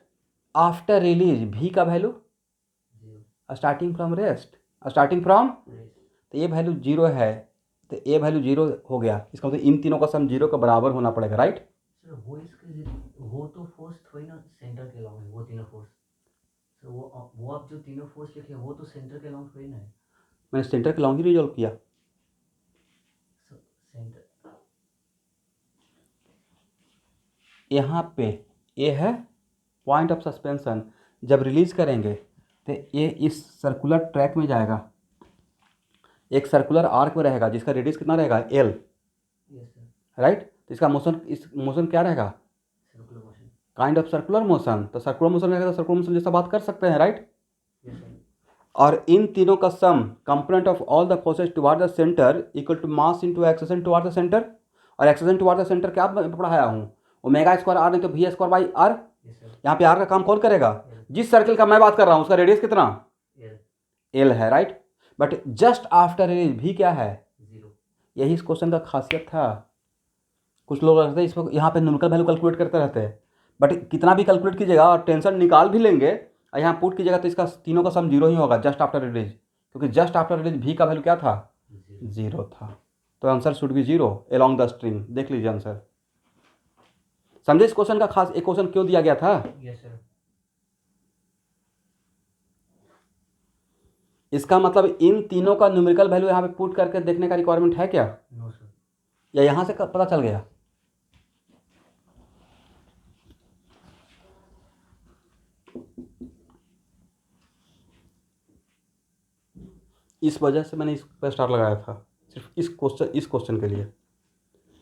आफ्टर रिलीज भी का value zero. Starting from rest, starting from, rest. तो ये वैल्यू जीरो है, तो ये वैल्यू जीरो हो गया, इसका मतलब इन तीनों का सम जीरो के बराबर होना पड़ेगा, राइट? सर वो तो फोर्स थोड़ी ना सेंटर के अलाउंग है, वो तीनों फोर्स सर, वो आप जो तीनों फोर्स लिखे वो तो सेंटर के अलाउंग थोड़ी ना है मैंने सेंटर के लॉन्ग ही रिजॉल्व किया। सर। सेंटर यहाँ पे ये है पॉइंट ऑफ सस्पेंशन, जब रिलीज करेंगे तो ये इस सर्कुलर ट्रैक में जाएगा, एक सर्कुलर आर्क में रहेगा जिसका रेडियस कितना रहेगा? L, yes sir. राइट? तो इसका मोशन, इस मोशन क्या रहेगा? Circular motion. Kind of circular motion. तो सर्कुलर मोशन रहेगा तो सर्कुलर मोशन जैसा बात कर सकते हैं, राइट? Yes sir. और इन तीनों का sum component of all the forces toward the centre equal to mass into acceleration toward the centre, और एक्सेलरेशन टुवर्ड द सेंटर क्या पढ़ाया हूँ? ओमेगा स्क्वायर आर नहीं तो V square by R. Yes sir. यहाँ पे आर का काम कौन करेगा? जिस सर्कल का मैं बात कर रहा हूँ उसका रेडियस कितना? एल। एल है, right? But just after release भी क्या है? जीरो। यही इस क्वेश्चन का खासियत था। कुछ लोग रहते हैं इसमें यहाँ पे न्यूमेरिकल वैल्यू कैलकुलेट करते रहते हैं, बट कितना भी कैलकुलेट कीजिएगा और टेंशन निकाल भी लेंगे और यहाँ पुट कीजिएगा तो इसका तीनों का सम जीरो ही होगा जस्ट आफ्टर रिलीज, क्योंकि जस्ट आफ्टर रिलीज भी का वैल्यू क्या था? जीरो था। तो answer should be zero along the string. देख लीजिए आंसर, समझे इस क्वेश्चन का खास, एक क्वेश्चन क्यों दिया गया था? Yes sir. इसका मतलब इन तीनों का न्यूमेरिकल वैल्यू यहाँ पे पुट करके देखने का रिक्वायरमेंट है क्या, नो सर। या यहाँ से पता चल गया? इस वजह से मैंने इस पर स्टार लगाया था, सिर्फ इस क्वेश्चन के लिए।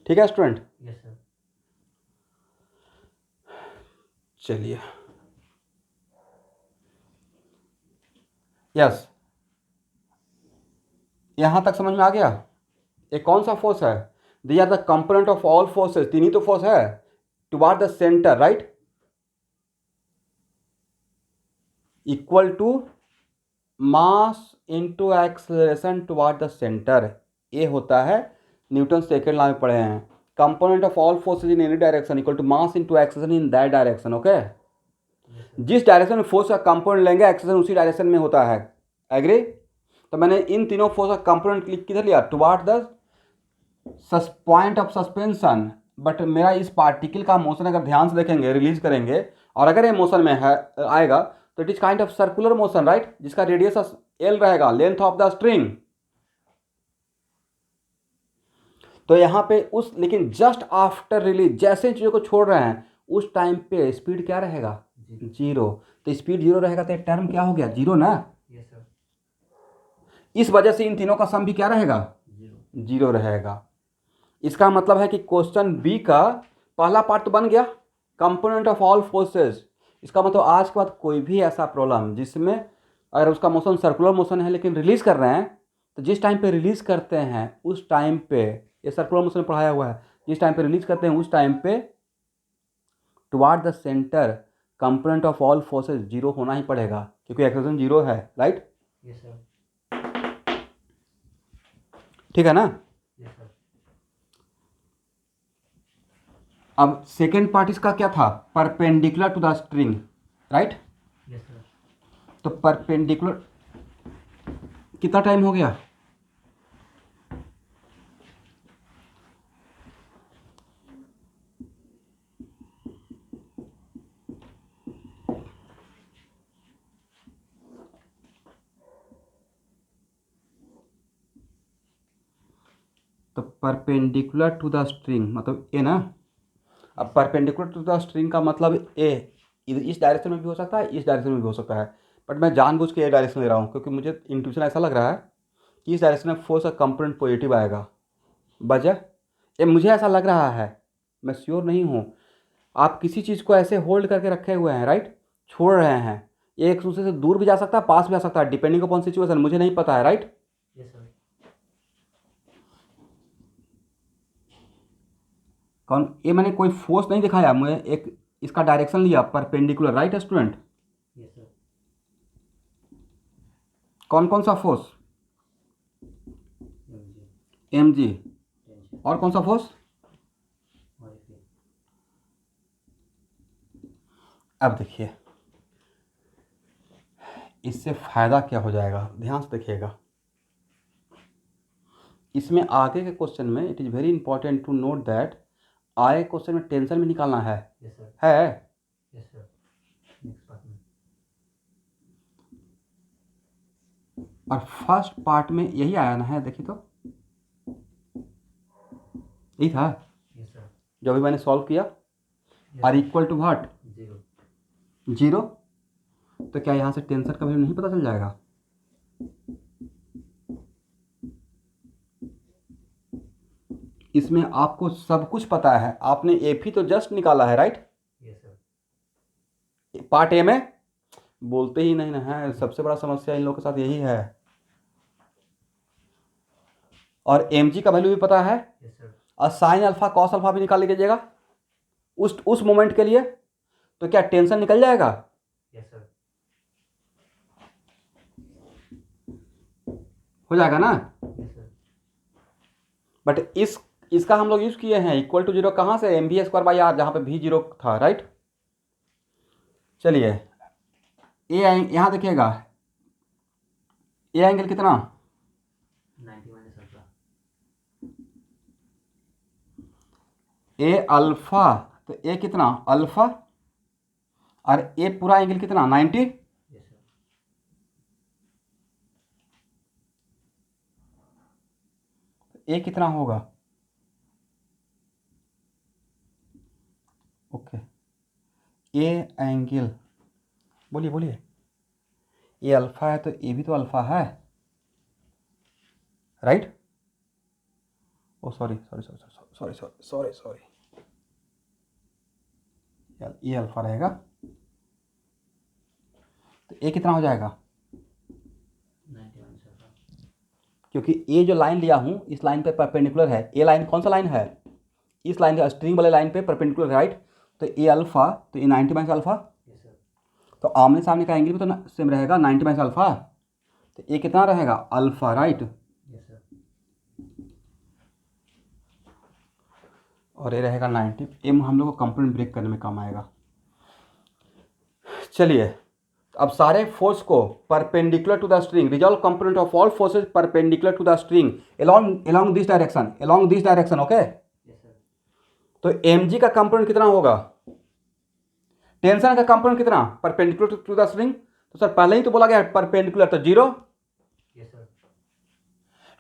ठीक है स्टूडेंट? Yes sir. चलिए, यस, यहां तक समझ में आ गया? ये कौन सा फोर्स है? They are the component of all forces, तीन ही तो फोर्स है toward the centre, right? Equal to mass into acceleration toward the centre. ये होता है न्यूटन सेकेंड लॉ में पढ़े हैं, component of all forces in any direction equal to mass into acceleration in that direction. Okay, जिस डायरेक्शन में फोर्स का कंपोनेंट लेंगे एक्सेलरेशन उसी डायरेक्शन में होता है। एग्री? तो मैंने इन तीनों फोर्स का कंपोनेंट क्लिक किधर लिया? Toward the point of suspension. But मेरा इस पार्टिकल का मोशन अगर ध्यान से देखेंगे, रिलीज करेंगे और अगर ये मोशन में है आएगा तो it is kind of circular motion, right? जिसका रेडियस एल रहेगा, लेंथ ऑफ द स्ट्रिंग। तो यहाँ पे उस, लेकिन जस्ट आफ्टर रिलीज जैसे चीज़ों को छोड़ रहे हैं उस टाइम पे स्पीड क्या रहेगा? जीरो। तो स्पीड जीरो रहेगा तो टर्म क्या हो गया? जीरो ना। Yes sir. इस वजह से इन तीनों का सम भी क्या रहेगा? जीरो रहेगा। इसका मतलब है कि क्वेश्चन बी का पहला पार्ट तो बन गया, कंपोनेंट ऑफ ऑल फोर्सेस। इसका मतलब आज के बाद कोई भी ऐसा प्रॉब्लम जिसमें अगर उसका मोशन सर्कुलर मोशन है लेकिन रिलीज कर रहे हैं, तो जिस टाइम पे रिलीज करते हैं उस टाइम पे, ये सर्कुलर मोशन पढ़ाया हुआ है, जिस टाइम पे रिलीज करते हैं उस टाइम पे toward the centre component of all forces zero होना ही पड़ेगा, क्योंकि एक्सेलरेशन जीरो है, राइट? Yes sir. ठीक है ना? Yes sir. अब सेकेंड पार्ट इसका क्या था? Perpendicular to the string, right? Yes sir. तो परपेंडिकुलर कितना टाइम हो गया? तो परपेंडिकुलर टू द स्ट्रिंग मतलब ए ना। अब परपेंडिकुलर टू द स्ट्रिंग का मतलब ए इस डायरेक्शन में भी हो सकता है, इस डायरेक्शन में भी हो सकता है, बट मैं जानबूझ के ए डायरेक्शन ले रहा हूँ क्योंकि मुझे इंट्यूशन ऐसा लग रहा है कि इस डायरेक्शन में फोर्स का कंपोनेंट पॉजिटिव आएगा। वजह ये मुझे ऐसा लग रहा है, मैं श्योर नहीं हूँ। आप किसी चीज़ को ऐसे होल्ड करके रखे हुए हैं, राइट? छोड़ रहे हैं, ये एक दूसरे से दूर भी जा सकता है, पास भी आ सकता है, डिपेंडिंग अपॉन सिचुएशन, मुझे नहीं पता है, राइट? Yes sir. कौन ये मैंने कोई फोर्स नहीं दिखाया, मुझे एक इसका डायरेक्शन लिया perpendicular, right student? Yes sir. कौन कौन सा फोर्स? M G. और कौन सा फोर्स? अब देखिए इससे फायदा क्या हो जाएगा, ध्यान से देखिएगा। इसमें आगे के क्वेश्चन में it is very important to note that आगे क्वेश्चन में टेंशन भी निकालना है। Yes sir. है? Yes sir. नेक्स्ट पार्ट में। और फर्स्ट पार्ट में यही आया ना है, देखिए तो यही था यस सर। जो अभी मैंने सॉल्व किया। R equal to what? Zero. Zero. तो क्या यहाँ से टेंशन का वैल्यू नहीं पता चल जाएगा? इसमें आपको सब कुछ पता है, आपने ए भी तो जस्ट निकाला है, right? Yes sir. Part A में बोलते ही नहीं ना है, सबसे बड़ा समस्या इन लोगों के साथ यही है। और एम जी का वैल्यू भी पता है, यस सर। और साइन अल्फा कॉस अल्फा भी निकाल लीजिएगा उस मोमेंट के लिए, तो क्या टेंशन निकल जाएगा? Yes sir. हो जाएगा ना? Yes sir. बट इसका हम लोग यूज किए हैं इक्वल टू जीरो, कहाँ से? M V square by R, जहाँ पे भी जीरो था, राइट? चलिए ए यहाँ देखिएगा, ए एंगल कितना? 90 माइनस अल्फा। ए अल्फा, तो ए कितना? अल्फा। और ए पूरा एंगल कितना? 90। Yes sir. ए कितना होगा? ओके, ए एंगल, बोलिए बोलिए। ए अल्फा है तो ए भी तो अल्फा है, right? Oh sorry sorry sorry sorry sorry sorry sorry, ये अल्फा रहेगा, तो ए कितना हो जाएगा? 90 माइनस अल्फा। क्योंकि ए जो लाइन लिया हूँ इस लाइन पे परपेंडिकुलर है, ए लाइन कौन सा लाइन है? इस लाइन का स्ट्रिंग वाले लाइन पे परपेंडिकुलर, राइट? तो ए अल्फा, तो ए 90 माइनस अल्फा, यस सर। तो आमने सामने का एंगल भी तो सेम रहेगा, 90 माइनस अल्फा, तो ए कितना रहेगा? Alpha, right? Yes sir. और ये रहेगा 90। एम हम लोग को कंपोनेंट ब्रेक करने में काम आएगा। चलिए अब सारे फोर्स को perpendicular to the string, resolve component of all forces perpendicular to the string along this direction, okay? Yes sir. तो एम जी का कंपोनेंट कितना होगा? टेंशन का कंपोनेंट कितना? परपेंडिकुलर टू द स्ट्रिंग, तो सर पहले ही तो बोला गया परपेंडिकुलर, तो जीरो। Yes sir.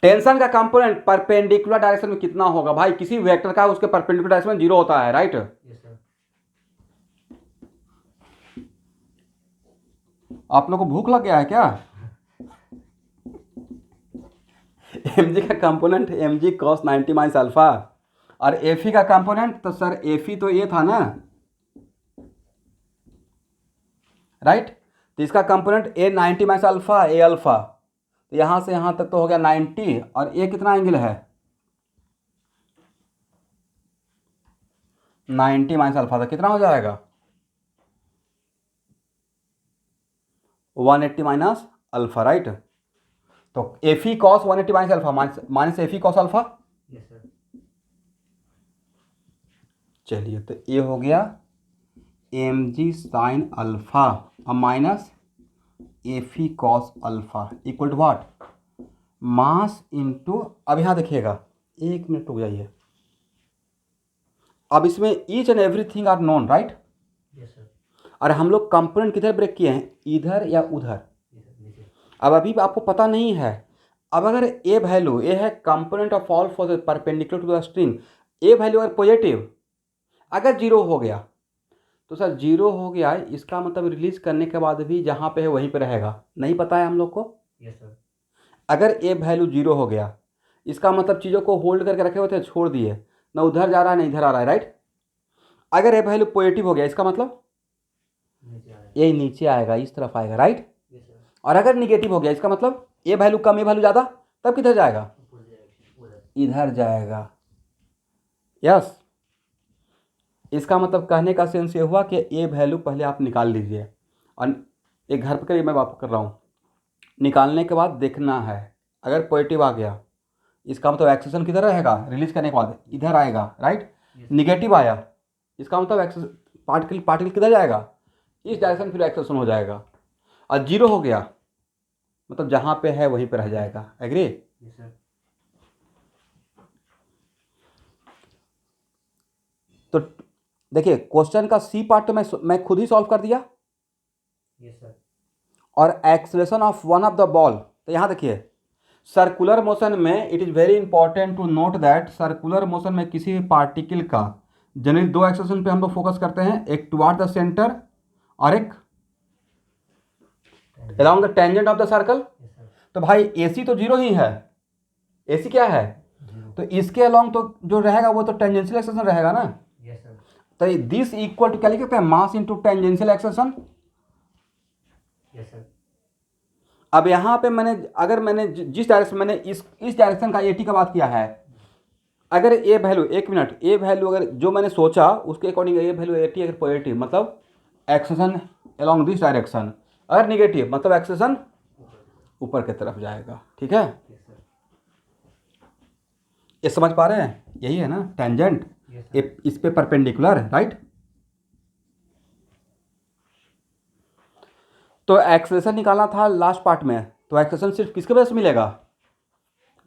टेंशन का कंपोनेंट परपेंडिकुलर डायरेक्शन में कितना होगा भाई? किसी वेक्टर का उसके परपेंडिकुलर डायरेक्शन में जीरो होता है, राइट? Yes sir. आप लोग को भूख लग गया है क्या? एम जी का component M G cos 90 minus alpha, और एफी का कंपोनेंट, तो सर एफी तो ये था ना, राइट। तो इसका कंपोनेंट ए 90 माइनस अल्फा, ए अल्फा, तो यहाँ से यहाँ तक तो हो गया 90, और ए कितना एंगल है 90 माइनस अल्फा, तो कितना हो जाएगा 180 माइनस अल्फा, राइट। तो F E cos 180 minus alpha minus F E cos alpha. Yes sir. चलिए, तो ये हो गया एम जी साइन अल्फा अब minus F E cos alpha equal to what, mass into, अब यहाँ देखिएगा, एक मिनट रुक जाइए, अब इसमें each and everything are known, right. Yes sir. और हम लोग कंपोनेंट किधर ब्रेक किए हैं, इधर या उधर। अब अभी आपको पता नहीं है, अब अगर ए वैल्यू, ए है component of all for the perpendicular to the string, A value अगर पॉजिटिव, अगर जीरो हो गया तो सर जीरो हो गया, इसका मतलब रिलीज करने के बाद भी जहाँ पे है वहीं पे रहेगा, नहीं पता है हम लोग को। Yes sir. अगर ए वैल्यू जीरो हो गया, इसका मतलब चीज़ों को होल्ड करके रखे हुए थे, छोड़ दिए, ना उधर जा रहा है ना इधर आ रहा है, राइट। अगर ए वैल्यू पॉजिटिव हो गया, इसका मतलब ये नीचे आएगा, इस तरफ आएगा, राइट। और अगर निगेटिव हो गया, इसका मतलब ए वैल्यू कम ए वैल्यू ज़्यादा, तब किधर जाएगा, इधर जाएगा। यस, इसका मतलब कहने का सेंस ये हुआ कि ए वैल्यू पहले आप निकाल लीजिए, और एक घर पर करिए, मैं बात कर रहा हूँ, निकालने के बाद देखना है, अगर पॉजिटिव आ गया, इसका मतलब एक्सेशन किधर रहेगा, रिलीज करने के बाद इधर आएगा, राइट। निगेटिव आया, इसका मतलब पार्टिकल किधर जाएगा, इस डायरेक्शन, फिर एक्सेशन हो जाएगा। और जीरो हो गया मतलब जहाँ पे है वहीं पे रह जाएगा, एग्री। तो देखिए, क्वेश्चन का सी पार्ट तो मैं खुद ही सॉल्व कर दिया। Yes sir. और acceleration of one of the ball, तो यहाँ देखिए, सर्कुलर मोशन में it is very important to note that circular motion में किसी भी पार्टिकल का जनरली दो एक्सेशन पे हम लोग फोकस करते हैं, एक टुवार्ड द सेंटर और एक along the tangent of the circle. तो भाई एसी तो जीरो ही है, एसी क्या है, तो इसके अलोंग तो जो रहेगा वो तो टेंजेंशियल एक्सेशन रहेगा ना। Yes sir. तो दिस इक्वल टू क्या लिख सकते हैं, mass into tangential acceleration. Yes sir. अब यहाँ पे मैंने जिस डायरेक्शन, मैंने इस डायरेक्शन का एटी का बात किया है, अगर ए वैल्यू, एक मिनट, ए वैल्यू अगर जो मैंने सोचा उसके अकॉर्डिंग ए वैल्यू एटी अगर पॉजिटिव मतलब एक्सेशन अलोंग दिस डायरेक्शन, अगर निगेटिव मतलब एक्सेशन ऊपर की तरफ जाएगा, ठीक है। ये समझ पा रहे हैं, यही है ना टेंजेंट, इस पे परपेंडिकुलर, राइट। तो एक्सेलेरेशन निकालना था लास्ट पार्ट में, तो एक्सेलेरेशन सिर्फ किसके वजह से मिलेगा,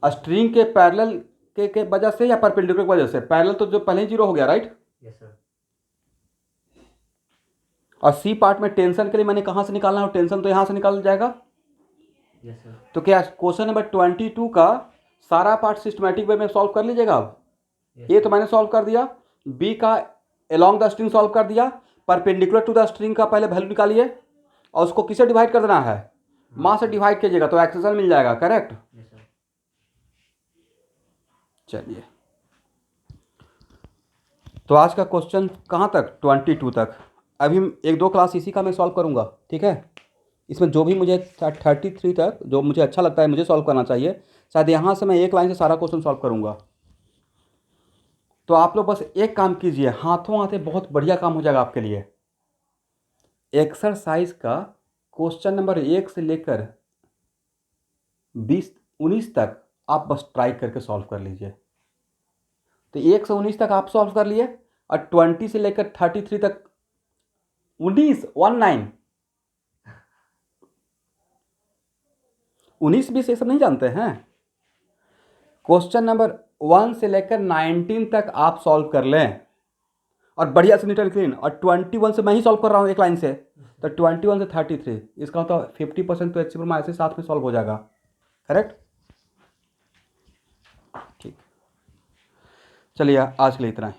स्ट्रिंग के पैरेलल के वजह से या परपेंडिकुलर की वजह से। पैरेलल तो जो पहले ही जीरो हो गया, राइट। Yes sir. और सी पार्ट में टेंशन के लिए मैंने कहाँ से निकालना है, टेंशन तो यहाँ से निकाल जाएगा। Yes sir. तो क्या क्वेश्चन नंबर 22 का सारा पार्ट सिस्टमेटिक वे में सॉल्व कर लीजिएगा। अब ए तो मैंने सॉल्व कर दिया, बी का अलोंग द स्ट्रिंग सॉल्व कर दिया, परपेंडिकुलर टू द स्ट्रिंग का पहले वैल्यू निकालिए और उसको किससे डिवाइड कर देना है, मास से डिवाइड कीजिएगा, तो एक्सेशन मिल जाएगा, करेक्ट। चलिए, तो आज का क्वेश्चन कहाँ तक, 22 तक। अभी एक दो क्लास इसी का मैं सॉल्व करूँगा, ठीक है। इसमें जो भी मुझे 33 तक जो मुझे अच्छा लगता है मुझे सॉल्व करना चाहिए, शायद यहाँ से मैं एक लाइन से सारा क्वेश्चन सॉल्व करूँगा। तो आप लोग बस एक काम कीजिए, हाथों हाथे बहुत बढ़िया काम हो जाएगा आपके लिए। एक्सरसाइज का क्वेश्चन नंबर 1 से लेकर 19 तक आप बस ट्राई करके सॉल्व कर लीजिए। तो 1 से 19 तक आप सॉल्व कर लिए, और 20 से लेकर 33 तक 19 20 ये सब नहीं जानते हैं। क्वेश्चन नंबर 1 से लेकर 19 तक आप सॉल्व कर लें और बढ़िया से नीट एंड क्लीन। और 21 से मैं ही सॉल्व कर रहा हूँ एक लाइन से, तो 21 से 33, इसका तो 50% तो एचसीएफ में ऐसे साथ में सॉल्व हो जाएगा, करेक्ट। ठीक, चलिए आज के लिए इतना ही।